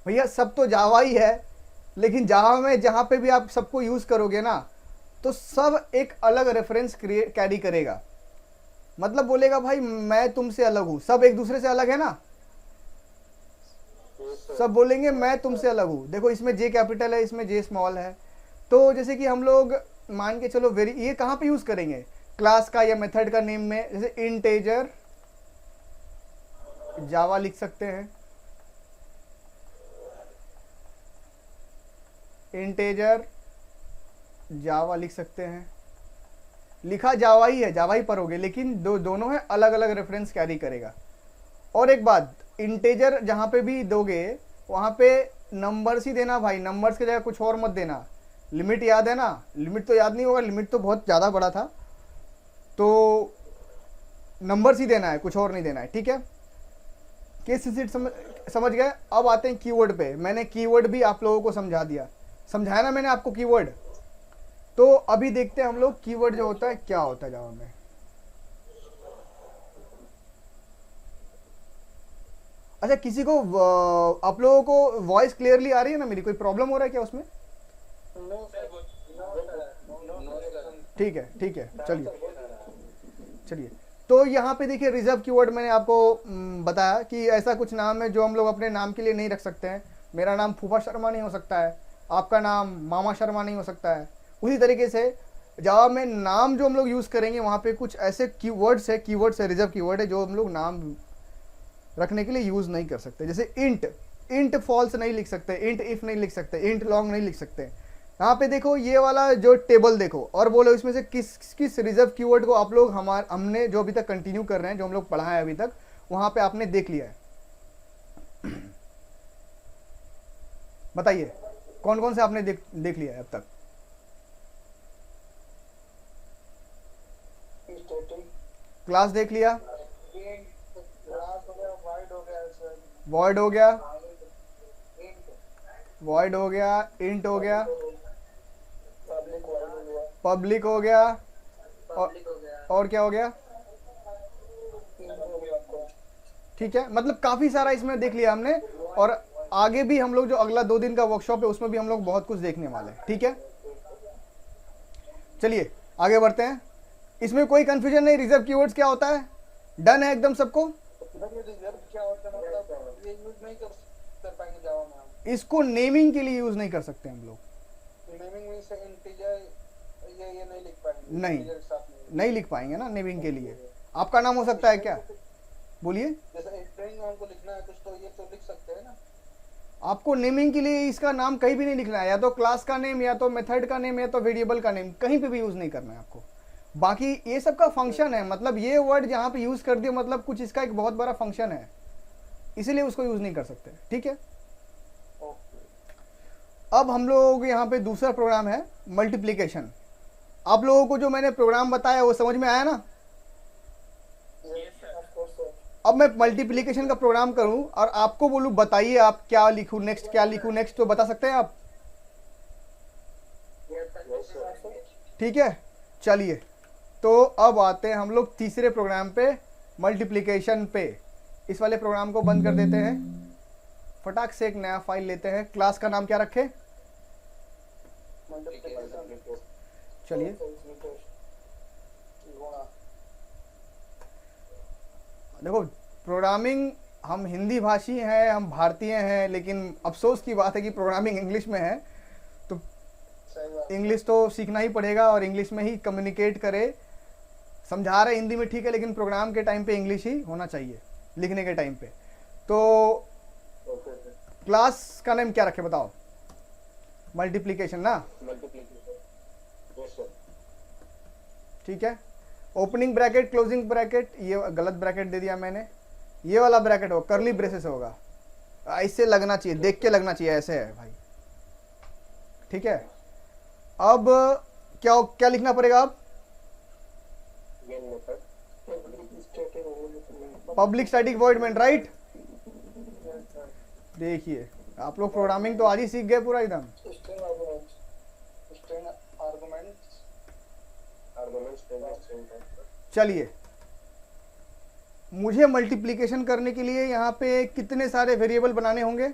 भैया सब तो जावा ही है, लेकिन जावा में जहाँ पे भी आप सबको यूज करोगे ना, तो सब एक अलग रेफरेंस कैरी करेगा। मतलब बोलेगा भाई मैं तुमसे अलग हूं, सब एक दूसरे से अलग है ना, सब बोलेंगे मैं तुमसे अलग हूं। देखो इसमें जे कैपिटल है, इसमें जे स्मॉल है। तो जैसे कि हम लोग मान के चलो ये कहाँ पे यूज करेंगे, क्लास का या मेथड का नेम में, जैसे इंटेजर जावा लिख सकते हैं, इंटेजर जावा लिख सकते हैं, लिखा जावा ही है, जावा ही पढ़ोगे, लेकिन दोनों है अलग अलग रेफरेंस कैरी करेगा। और एक बात, इंटेजर जहां पे भी दोगे वहां पे नंबर्स ही देना भाई, नंबर्स की जगह कुछ और मत देना। लिमिट याद है ना, लिमिट तो याद नहीं होगा, लिमिट तो बहुत ज़्यादा बड़ा था, तो नंबर्स ही देना है, कुछ और नहीं देना है, ठीक है। केस समझ गए। अब आते हैं कीवर्ड पे। मैंने कीवर्ड भी आप लोगों को समझा दिया, समझाया ना मैंने आपको कीवर्ड। तो अभी देखते हैं हम लोग कीवर्ड जो होता है क्या होता है जावा में। अच्छा, किसी को आप लोगों को वॉइस क्लियरली आ रही है ना मेरी, कोई प्रॉब्लम हो रहा है क्या उसमें? ठीक है, चलिए। तो यहाँ पे देखिए रिजर्व कीवर्ड मैंने आपको बताया कि ऐसा कुछ नाम है जो हम लोग अपने नाम के लिए नहीं रख सकते हैं। मेरा नाम फूफा शर्मा नहीं हो सकता है, आपका नाम मामा शर्मा नहीं हो सकता है। उसी तरीके से जावा में नाम जो हम लोग यूज़ करेंगे वहाँ पे कुछ ऐसे कीवर्ड्स है, रिजर्व कीवर्ड है, जो हम लोग नाम रखने के लिए यूज़ नहीं कर सकते। जैसे इंट फॉल्स नहीं लिख सकते, इंट इफ नहीं लिख सकते, इंट लॉन्ग नहीं लिख सकते। यहाँ पे देखो ये वाला जो टेबल देखो और बोलो इसमें से किस रिजर्व कीवर्ड को आप लोग हमने जो अभी तक कंटिन्यू कर रहे हैं, जो हम लोग पढ़ा है अभी तक, वहां पे आपने देख लिया है। बताइए कौन कौन से आपने देख लिया है अब तक? क्लास देख लिया, वॉइड हो गया, इंट हो गया, पब्लिक हो गया, और क्या हो गया? ठीक है, मतलब काफी सारा इसमें देख लिया हमने, और आगे भी हम लोग जो अगला 2 दिन का वर्कशॉप है उसमें भी हम लोग बहुत कुछ देखने वाले हैं, ठीक है। चलिए आगे बढ़ते हैं। इसमें कोई कंफ्यूजन नहीं, रिजर्व कीवर्ड्स क्या होता है, डन है एकदम सबको? इसको नेमिंग के लिए यूज नहीं कर सकते हम लोग, नहीं लिख पाएंगे ना नेमिंग के लिए। आपका नाम हो सकता है क्या? बोलिए। जैसे स्ट्रिंग हमको लिखना है कुछ तो ये तो लिख सकते हैं ना? आपको नेमिंग के लिए इसका नाम कहीं भी नहीं लिखना है, या तो क्लास का नेम, या तो मेथड का नेम, या तो वेरिएबल का नेम, कहीं पे भी यूज नहीं करना है आपको। बाकी ये सब का फंक्शन है, मतलब ये वर्ड जहाँ पे यूज कर दिया मतलब कुछ इसका एक बहुत बड़ा फंक्शन है, इसीलिए उसको यूज नहीं कर सकते, ठीक है। अब हम लोग यहाँ पे दूसरा प्रोग्राम है मल्टीप्लिकेशन। आप लोगों को जो मैंने प्रोग्राम बताया वो समझ में आया ना? अब मैं मल्टीप्लिकेशन का प्रोग्राम करूं और आपको बोलूं बताइए आप क्या लिखूं नेक्स्ट, क्या लिखूं नेक्स्ट, तो बता सकते हैं आप? ठीक है, चलिए तो अब आते हैं हम लोग तीसरे प्रोग्राम पे, मल्टीप्लिकेशन पे। इस वाले प्रोग्राम को बंद कर देते हैं, फटाक से एक नया फाइल लेते हैं। क्लास का नाम क्या रखें? चलिए देखो, प्रोग्रामिंग हम हिंदी भाषी हैं, हम भारतीय हैं, लेकिन अफसोस की बात है कि प्रोग्रामिंग इंग्लिश में है, तो इंग्लिश तो सीखना ही पड़ेगा और इंग्लिश में ही कम्युनिकेट करे। समझा रहे हिंदी में ठीक है, लेकिन प्रोग्राम के टाइम पे इंग्लिश ही होना चाहिए, लिखने के टाइम पे। तो क्लास का नेम क्या रखे बताओ? मल्टीप्लिकेशन ना? ठीक है। ओपनिंग ब्रैकेट, क्लोजिंग ब्रैकेट, ये गलत ब्रैकेट दे दिया मैंने, ये वाला ब्रैकेट होगा, कर्ली ब्रेसेस होगा, ऐसे लगना चाहिए, देख के लगना चाहिए, ऐसे है भाई, ठीक है। अब क्या क्या लिखना पड़ेगा? अब public static void main, right. देखिए आप लोग प्रोग्रामिंग तो आज ही सीख गए पूरा एकदम। चलिए, मुझे मल्टीप्लिकेशन करने के लिए यहाँ पे कितने सारे वेरिएबल बनाने होंगे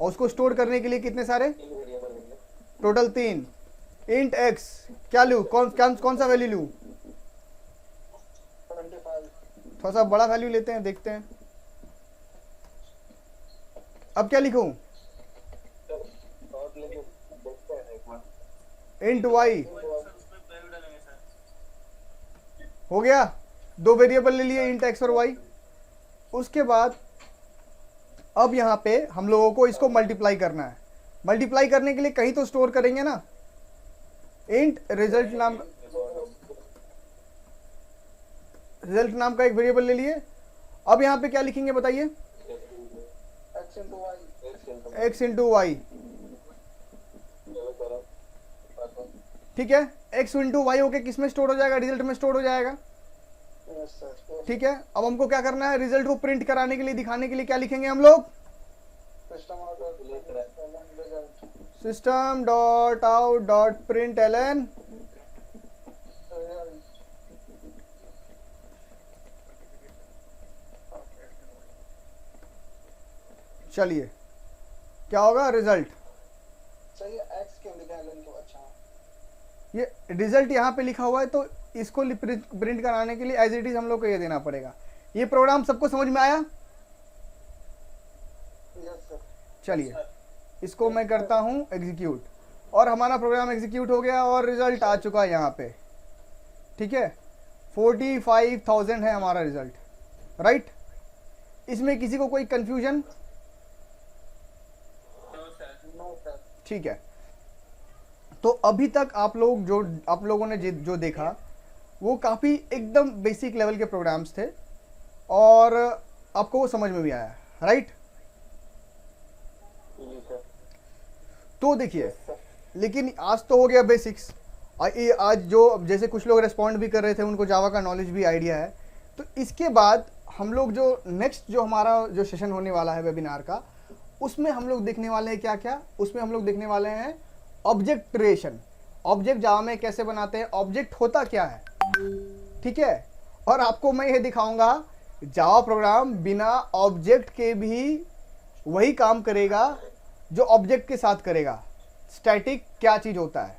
और उसको स्टोर करने के लिए कितने सारे? टोटल 3। इंट एक्स क्या लूँ, कौन सा वैल्यू लूँ? थोड़ा सा बड़ा वैल्यू लेते हैं, देखते हैं। अब क्या लिखूं? इंट वाई हो गया, 2 वेरिएबल ले लिए, इंट एक्स और वाई। उसके बाद अब यहाँ पे हम लोगों को इसको मल्टीप्लाई करना है। मल्टीप्लाई करने के लिए कहीं तो स्टोर करेंगे ना। इंट रिजल्ट नाम का एक वेरिएबल ले लिए। अब यहाँ पे क्या लिखेंगे बताइए? एक्स इंटू वाई, ठीक है। एक्स इंटू वाई होके किस में स्टोर हो जाएगा? रिजल्ट में स्टोर हो जाएगा, ठीक है। अब हमको क्या करना है? रिजल्ट को प्रिंट कराने के लिए, दिखाने के लिए क्या लिखेंगे हम लोग? System dot out dot println चलिए क्या होगा? रिजल्ट। ये रिजल्ट यहाँ पे लिखा हुआ है, तो इसको प्रिंट कराने के लिए एज इट इज हम लोग को ये देना पड़ेगा। ये प्रोग्राम सबको समझ में आया? चलिए इसको मैं करता हूँ एग्जीक्यूट, और हमारा प्रोग्राम एग्जीक्यूट हो गया और रिजल्ट आ चुका है यहाँ पे, ठीक है। 45,000 है हमारा रिजल्ट, राइट। इसमें किसी को कोई कंफ्यूजन? ठीक है। तो अभी तक आप लोगों ने जो देखा वो काफ़ी एकदम बेसिक लेवल के प्रोग्राम्स थे और आपको वो समझ में भी आया, राइट। तो देखिए, लेकिन आज तो हो गया बेसिक्स। आज जो जैसे कुछ लोग रेस्पॉन्ड भी कर रहे थे, उनको जावा का नॉलेज भी आइडिया है। तो इसके बाद हम लोग जो नेक्स्ट जो हमारा जो सेशन होने वाला है वेबिनार का, उसमें हम लोग देखने वाले हैं क्या? उसमें हम लोग देखने वाले हैं ऑब्जेक्ट क्रिएशन। ऑब्जेक्ट जावा में कैसे बनाते हैं, ऑब्जेक्ट होता क्या है, ठीक है। और आपको मैं ये दिखाऊंगा जावा प्रोग्राम बिना ऑब्जेक्ट के भी वही काम करेगा जो ऑब्जेक्ट के साथ करेगा। स्टैटिक क्या चीज़ होता है,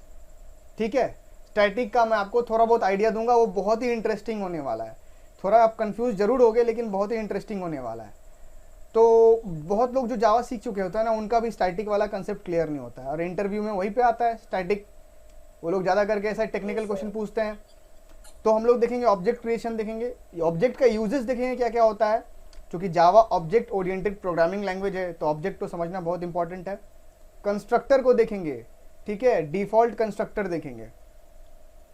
ठीक है। स्टैटिक का मैं आपको थोड़ा बहुत आइडिया दूंगा, वो बहुत ही इंटरेस्टिंग होने वाला है। थोड़ा आप कंफ्यूज जरूर होगे, लेकिन बहुत ही इंटरेस्टिंग होने वाला है। तो बहुत लोग जो जावा सीख चुके होते हैं ना, उनका भी स्टैटिक वाला कंसेप्ट क्लियर नहीं होता है, और इंटरव्यू में वहीं पे आता है स्टैटिक। वो लोग ज़्यादा करके ऐसा टेक्निकल क्वेश्चन पूछते हैं तो हम लोग देखेंगे ऑब्जेक्ट क्रिएशन, देखेंगे ऑब्जेक्ट का यूजेस, देखेंगे क्या क्या होता है। क्योंकि जावा ऑब्जेक्ट ओरिएंटेड प्रोग्रामिंग लैंग्वेज है तो ऑब्जेक्ट को समझना बहुत इंपॉर्टेंट है। कंस्ट्रक्टर को देखेंगे, ठीक है, डिफॉल्ट कंस्ट्रक्टर देखेंगे,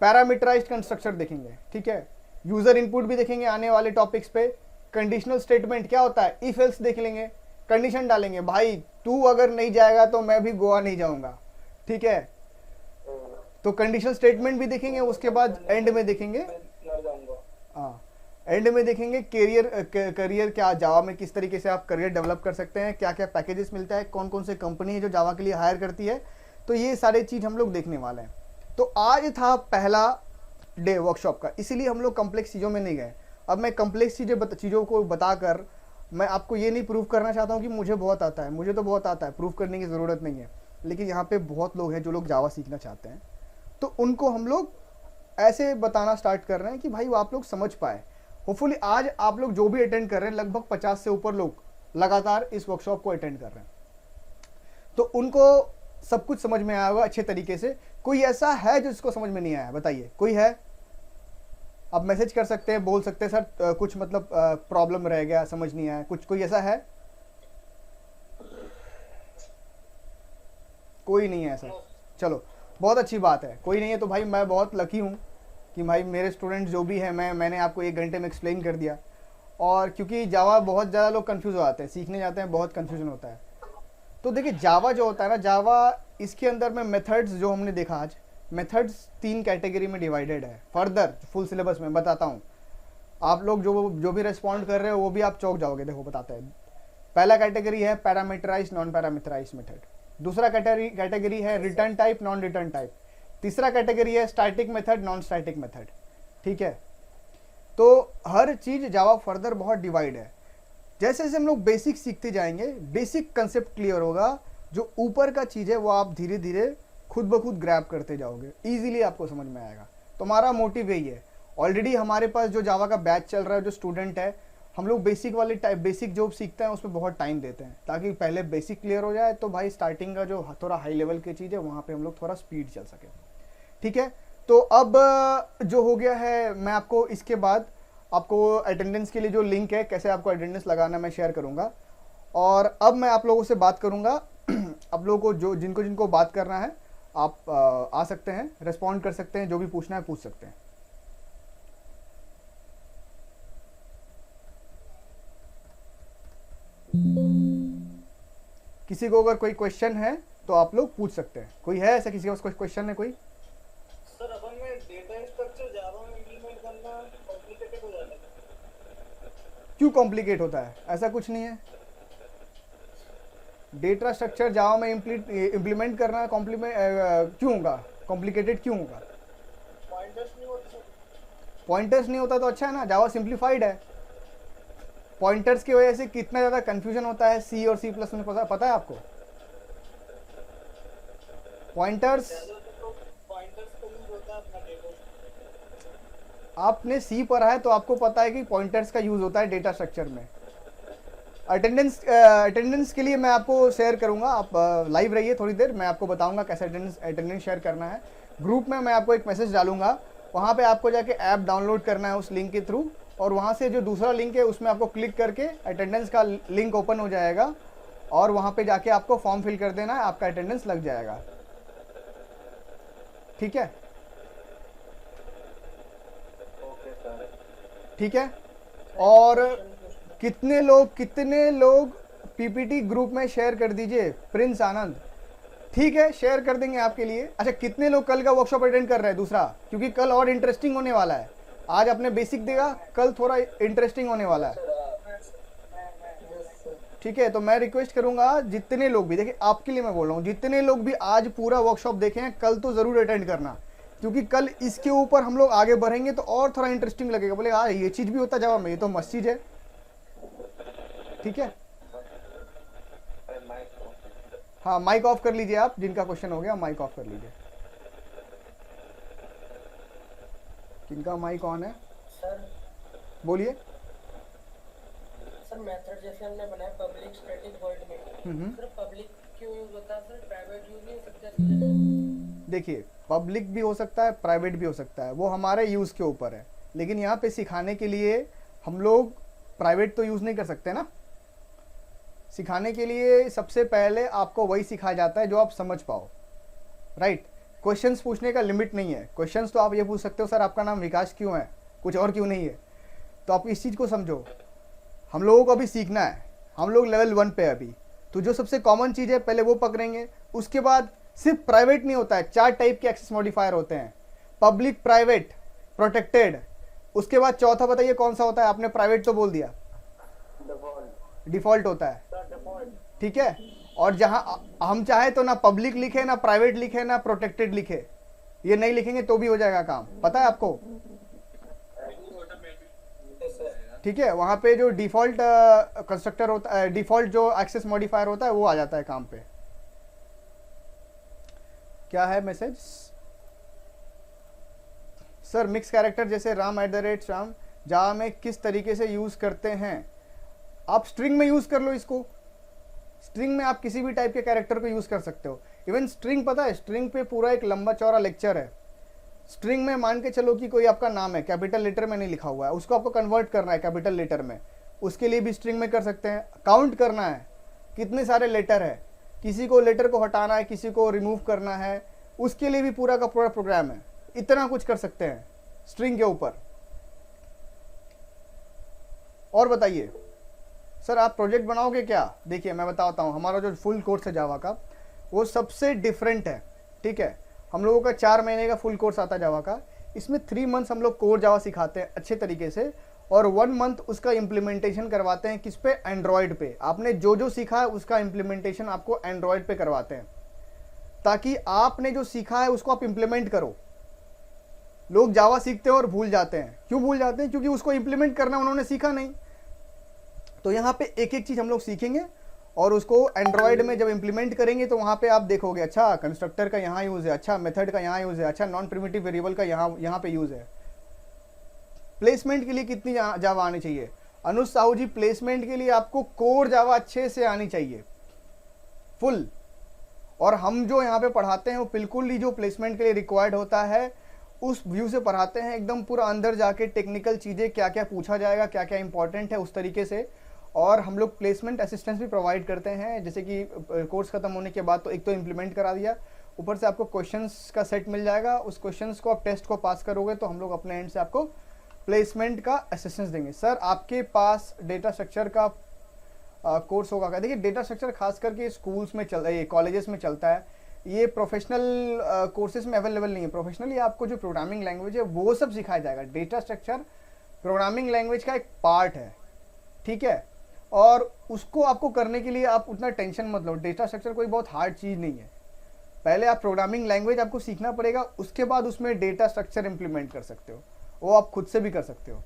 पैरामीटराइज्ड कंस्ट्रक्टर देखेंगे, ठीक है, यूजर इनपुट भी देखेंगे आने वाले टॉपिक्स पे। कंडीशनल स्टेटमेंट क्या होता है, इफ एल्स देख लेंगे, कंडीशन डालेंगे, भाई तू अगर नहीं जाएगा तो मैं भी गोवा नहीं जाऊंगा, ठीक है, तो कंडीशनल स्टेटमेंट भी देखेंगे। उसके बाद एंड में देखेंगे, मैं मर जाऊंगा। हाँ एंड में देखेंगे करियर क्या जावा में किस तरीके से आप करियर डेवलप कर सकते हैं, क्या क्या पैकेजेस मिलता है, कौन कौन से कंपनी है जो जावा के लिए हायर करती है, तो ये सारे चीज़ हम लोग देखने वाले हैं। तो आज था पहला डे वर्कशॉप का, इसीलिए हम लोग कॉम्प्लेक्स चीज़ों में नहीं गए। अब मैं कॉम्प्लेक्स चीज़ों को बताकर मैं आपको ये नहीं प्रूव करना चाहता हूँ कि मुझे बहुत आता है, मुझे तो बहुत आता है, प्रूव करने की ज़रूरत नहीं है। लेकिन यहाँ पे बहुत लोग हैं जो लोग जावा सीखना चाहते हैं, तो उनको हम लोग ऐसे बताना स्टार्ट कर रहे हैं कि भाई वो आप लोग समझ पाए। होपफुली आज आप लोग जो भी अटेंड कर रहे हैं, लगभग 50 से ऊपर लोग लगातार इस वर्कशॉप को अटेंड कर रहे हैं, तो उनको सब कुछ समझ में आया होगा अच्छे तरीके से। कोई ऐसा है जो इसको समझ में नहीं आया, बताइए, कोई है? आप मैसेज कर सकते हैं, बोल सकते हैं सर कुछ मतलब प्रॉब्लम रह गया, समझ नहीं आया कुछ, कोई ऐसा है? कोई नहीं है ऐसा, चलो बहुत अच्छी बात है, कोई नहीं है तो भाई मैं बहुत लकी हूँ कि भाई मेरे स्टूडेंट जो भी हैं, मैंने आपको 1 घंटे में एक्सप्लेन कर दिया। और क्योंकि जावा बहुत ज़्यादा लोग कंफ्यूज हो जाते हैं, सीखने जाते हैं बहुत कंफ्यूजन होता है। तो देखिए जावा जो होता है ना, जावा इसके अंदर में मेथड्स जो हमने देखा आज, मेथड्स 3 कैटेगरी में डिवाइडेड है। फर्दर फुल सिलेबस में बताता हूँ, आप लोग जो भी रिस्पॉन्ड कर रहे हो वो भी आप चौंक जाओगे। देखो बताते हैं, पहला कैटेगरी है पैरामीटराइज नॉन पैरामीटराइज मेथड, दूसरा कैटेगरी है return type non return type, तीसरा कैटेगरी है static method non static method, ठीक है। तो हर चीज़ जावा फर्दर बहुत डिवाइड है। जैसे जैसे हम लोग बेसिक सीखते जाएंगे, बेसिक कंसेप्ट क्लियर होगा, जो ऊपर का चीज़ है वो आप धीरे धीरे खुद ब खुद ग्रैब करते जाओगे, इजीली आपको समझ में आएगा। तो हमारा मोटिव यही है। ऑलरेडी हमारे पास जो जावा का बैच चल रहा है, जो स्टूडेंट है, हम लोग बेसिक वाले बेसिक जो सीखते हैं उसमें बहुत टाइम देते हैं, ताकि पहले बेसिक क्लियर हो जाए, तो भाई स्टार्टिंग का जो थोड़ा हाई लेवल की चीज़ है वहाँ पे हम लोग थोड़ा स्पीड चल सके, ठीक है। तो अब जो हो गया है, मैं आपको इसके बाद आपको अटेंडेंस के लिए जो लिंक है, कैसे आपको अटेंडेंस लगाना मैं शेयर करूँगा। और अब मैं आप लोगों से बात करूँगा, आप लोगों को जो जिनको बात करना है आप आ सकते हैं, रिस्पॉन्ड कर सकते हैं, जो भी पूछना है पूछ सकते हैं। किसी को अगर कोई क्वेश्चन है तो आप लोग पूछ सकते हैं। कोई है ऐसा, किसी का कोई क्वेश्चन है? कोई सर अपन में डेटा स्ट्रक्चर जावा में इंप्लीमेंट करना कॉम्प्लिकेटेड हो जाता है। क्यों कॉम्प्लिकेट होता है? ऐसा कुछ नहीं है। डेटा स्ट्रक्चर जावा में इम्प्लीमेंट करना क्यों होगा, कॉम्प्लिकेटेड क्यों होगा? पॉइंटर्स नहीं होते। पॉइंटर्स नहीं होता तो अच्छा है ना, जावा सिंप्लीफाइड है। पॉइंटर्स की वजह से कितना ज़्यादा कंफ्यूजन होता है सी और सी प्लस में, पता है आपको? पॉइंटर्स का यूज होता है अपना डेटा। आपने सी पढ़ा है तो आपको पता है कि पॉइंटर्स का यूज़ होता है डेटा स्ट्रक्चर में। अटेंडेंस के लिए मैं आपको शेयर करूंगा, आप लाइव रहिए थोड़ी देर, मैं आपको बताऊंगा कैसे अटेंडेंस शेयर करना है। ग्रुप में मैं आपको एक मैसेज डालूंगा, वहाँ पे आपको जाके ऐप डाउनलोड करना है उस लिंक के थ्रू, और वहाँ से जो दूसरा लिंक है उसमें आपको क्लिक करके अटेंडेंस का लिंक ओपन हो जाएगा, और वहाँ पे जाके आपको फॉर्म फिल कर देना है, आपका अटेंडेंस लग जाएगा, ठीक है? ओके सर, ठीक है। और कितने लोग पीपीटी ग्रुप में शेयर कर दीजिए। प्रिंस आनंद, ठीक है, शेयर कर देंगे आपके लिए। अच्छा, कितने लोग कल का वर्कशॉप अटेंड कर रहे हैं दूसरा, क्योंकि कल और इंटरेस्टिंग होने वाला है। आज आपने बेसिक देखा, कल थोड़ा इंटरेस्टिंग होने वाला है, ठीक है। तो मैं रिक्वेस्ट करूंगा जितने लोग भी, देखिए आपके लिए मैं बोल रहा हूँ, जितने लोग भी आज पूरा वर्कशॉप देखे हैं, कल तो ज़रूर अटेंड करना, क्योंकि कल इसके ऊपर हम लोग आगे बढ़ेंगे तो और थोड़ा इंटरेस्टिंग लगेगा। बोले हाँ ये चीज़ भी होता जावा में, ये तो मस्त चीज़ है, ठीक है। हाँ माइक ऑफ कर लीजिए आप, जिनका क्वेश्चन हो गया माइक ऑफ कर लीजिए। किनका माइक ऑन है? सर बोलिए। सर मेथड जैसे हमने बनाया पब्लिक स्टैटिक वॉइड में, सर पब्लिक क्यों यूज होता है सर, प्राइवेट यूज नहीं हो सकता? देखिए पब्लिक भी हो सकता है, प्राइवेट भी हो सकता है, वो हमारे यूज़ के ऊपर है। लेकिन यहाँ पे सिखाने के लिए हम लोग प्राइवेट तो यूज़ नहीं कर सकते ना। सिखाने के लिए सबसे पहले आपको वही सिखाया जाता है जो आप समझ पाओ, राइट। क्वेश्चंस पूछने का लिमिट नहीं है। क्वेश्चंस तो आप ये पूछ सकते हो, सर आपका नाम विकास क्यों है, कुछ और क्यों नहीं है। तो आप इस चीज़ को समझो, हम लोगों को अभी सीखना है, हम लोग लेवल 1 पे अभी। तो जो सबसे कॉमन चीज़ है पहले वो पकड़ेंगे। उसके बाद सिर्फ प्राइवेट नहीं होता है, 4 टाइप के एक्सेस मॉडिफायर होते हैं, पब्लिक, प्राइवेट, प्रोटेक्टेड। उसके बाद चौथा बताइए कौन सा होता है। आपने प्राइवेट तो बोल दिया, डिफॉल्ट होता है, ठीक है। और जहां हम चाहे तो ना पब्लिक लिखे, ना प्राइवेट लिखे, ना प्रोटेक्टेड लिखे, ये नहीं लिखेंगे तो भी हो जाएगा काम, पता है आपको, ठीक है। वहां पे जो डिफॉल्ट कंस्ट्रक्टर होता है, डिफॉल्ट जो एक्सेस मॉडिफायर होता है वो आ जाता है काम पे। क्या है मैसेज सर? मिक्स कैरेक्टर जैसे राम @राम जावा में किस तरीके से यूज करते हैं? आप स्ट्रिंग में यूज कर लो इसको। स्ट्रिंग में आप किसी भी टाइप के कैरेक्टर को यूज कर सकते हो। इवन स्ट्रिंग, पता है स्ट्रिंग पे पूरा एक लंबा चौड़ा लेक्चर है। स्ट्रिंग में मान के चलो कि कोई आपका नाम है, कैपिटल लेटर में नहीं लिखा हुआ है, उसको आपको कन्वर्ट करना है कैपिटल लेटर में, उसके लिए भी स्ट्रिंग में कर सकते हैं। काउंट करना है कितने सारे लेटर है, किसी को लेटर को हटाना है, किसी को रिमूव करना है, उसके लिए भी पूरा का पूरा प्रोग्राम है। इतना कुछ कर सकते हैं स्ट्रिंग के ऊपर। और बताइए सर आप प्रोजेक्ट बनाओगे क्या? देखिए मैं बताता हूँ, हमारा जो फुल कोर्स है जावा का वो सबसे डिफरेंट है, ठीक है। हम लोगों का 4 महीने का फुल कोर्स आता है जावा का। इसमें 3 मंथ्स हम लोग कोर जावा सिखाते हैं अच्छे तरीके से, और 1 मंथ उसका इम्प्लीमेंटेशन करवाते हैं। किस पे? एंड्रॉयड पे। आपने जो जो सीखा है उसका इम्प्लीमेंटेशन आपको एंड्रॉयड पे करवाते हैं, ताकि आपने जो सीखा है उसको आप इम्प्लीमेंट करो। लोग जावा सीखते हैं और भूल जाते हैं। क्यों भूल जाते हैं? क्योंकि उसको इम्प्लीमेंट करना उन्होंने सीखा नहीं। तो यहाँ पे एक एक चीज़ हम लोग सीखेंगे और उसको एंड्रॉयड में जब इम्प्लीमेंट करेंगे तो वहाँ पे आप देखोगे, अच्छा कंस्ट्रक्टर का यहाँ यूज़ है, अच्छा मेथड का यहाँ यूज़ है, अच्छा नॉन प्रिमिटिव वेरिएबल का यहाँ पे यूज़ है। प्लेसमेंट के लिए कितनी जावा आनी चाहिए? अनुज साहू जी, प्लेसमेंट के लिए आपको कोर जावा अच्छे से आनी चाहिए, फुल। और हम जो यहाँ पे पढ़ाते हैं वो बिल्कुल ही जो प्लेसमेंट के लिए रिक्वायर्ड होता है उस व्यू से पढ़ाते हैं, एकदम पूरा अंदर जाके टेक्निकल चीज़ें क्या क्या पूछा जाएगा, क्या क्या इंपॉर्टेंट है उस तरीके से। और हम लोग प्लेसमेंट असिस्टेंस भी प्रोवाइड करते हैं, जैसे कि कोर्स खत्म होने के बाद तो एक तो इम्प्लीमेंट करा दिया, ऊपर से आपको क्वेश्चंस का सेट मिल जाएगा। उस क्वेश्चंस को आप टेस्ट को पास करोगे तो हम लोग अपने एंड से आपको प्लेसमेंट का असिस्टेंस देंगे। सर आपके पास डेटा स्ट्रक्चर का कोर्स होगा क्या? देखिए डेटा स्ट्रक्चर खास करके स्कूल्स में कॉलेजेस में चलता है, ये प्रोफेशनल कोर्सेज में अवेलेबल नहीं है। प्रोफेशनली आपको जो प्रोग्रामिंग लैंग्वेज है वो सब सिखाया जाएगा। डेटा स्ट्रक्चर प्रोग्रामिंग लैंग्वेज का एक पार्ट है, ठीक है। और उसको आपको करने के लिए आप उतना टेंशन मत लो। डेटा स्ट्रक्चर कोई बहुत हार्ड चीज़ नहीं है। पहले आप प्रोग्रामिंग लैंग्वेज आपको सीखना पड़ेगा, उसके बाद उसमें डेटा स्ट्रक्चर इंप्लीमेंट कर सकते हो, वो आप खुद से भी कर सकते हो।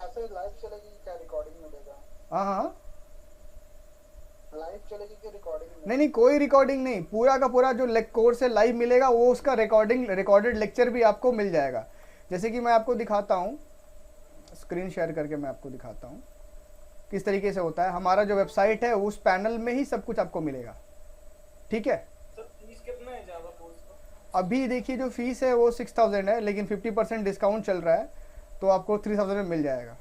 ऐसे लाइव चलेगी क्या, रिकॉर्डिंग मिलेगा? हाँ, लाइव चलेगी कि रिकॉर्डिंग? नहीं, कोई रिकॉर्डिंग नहीं, पूरा का पूरा जो कोर्स है लाइव मिलेगा। वो उसका रिकॉर्डेड लेक्चर भी आपको मिल जाएगा। जैसे कि मैं आपको दिखाता हूँ, स्क्रीन शेयर करके मैं आपको दिखाता हूँ किस तरीके से होता है। हमारा जो वेबसाइट है उस पैनल में ही सब कुछ आपको मिलेगा, ठीक है। सर फीस कितना है जावा कोर्स का? अभी देखिए जो फीस है वो 6000 है, लेकिन 50% डिस्काउंट चल रहा है तो आपको 3000 में मिल जाएगा।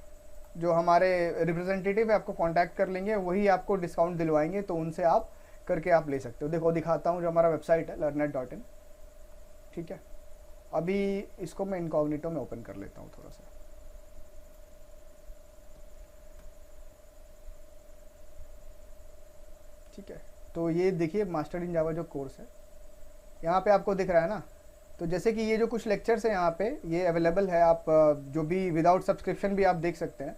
जो हमारे रिप्रेजेंटेटिव है आपको कांटेक्ट कर लेंगे, वही आपको डिस्काउंट दिलवाएंगे, तो उनसे आप करके आप ले सकते हो। देखो दिखाता हूँ, जो हमारा वेबसाइट है learnet.in, ठीक है। अभी इसको मैं इनकॉग्निटो में ओपन कर लेता हूँ थोड़ा सा। ठीक है, तो ये देखिए मास्टर इन जावा जो कोर्स है यहाँ पे आपको दिख रहा है ना। तो जैसे कि ये जो कुछ लेक्चर्स हैं यहाँ पे ये अवेलेबल है, आप जो भी विदाउट सब्सक्रिप्शन भी आप देख सकते हैं।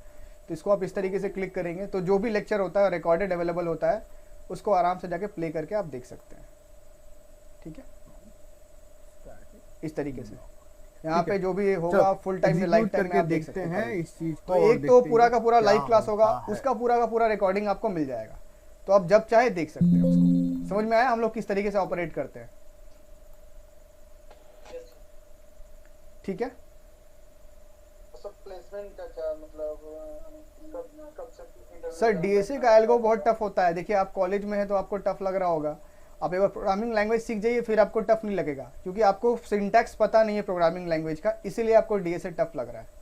तो इसको आप इस तरीके से क्लिक करेंगे तो जो भी लेक्चर होता है रिकॉर्डेड अवेलेबल होता है, उसको आराम से जाके प्ले करके आप देख सकते हैं, ठीक है। इस तरीके से यहाँ पे जो भी होगा फुल टाइम में लाइव टाइम में आप देख सकते हैं इस चीज को। तो एक तो पूरा का पूरा लाइव क्लास होगा, उसका पूरा का पूरा रिकॉर्डिंग आपको मिल जाएगा, तो आप जब चाहे देख सकते हैं उसको। समझ में आया हम लोग किस तरीके से ऑपरेट करते हैं, ठीक है। सब प्लेसमेंट का क्या मतलब, कब से सर डीएसए का एल्गो बहुत टफ होता है। देखिए आप कॉलेज में है तो आपको टफ लग रहा होगा, आप एक बार प्रोग्रामिंग लैंग्वेज सीख जाइए, फिर आपको टफ नहीं लगेगा, क्योंकि आपको सिंटैक्स पता नहीं है प्रोग्रामिंग लैंग्वेज का, इसीलिए आपको डीएसए टफ लग रहा है।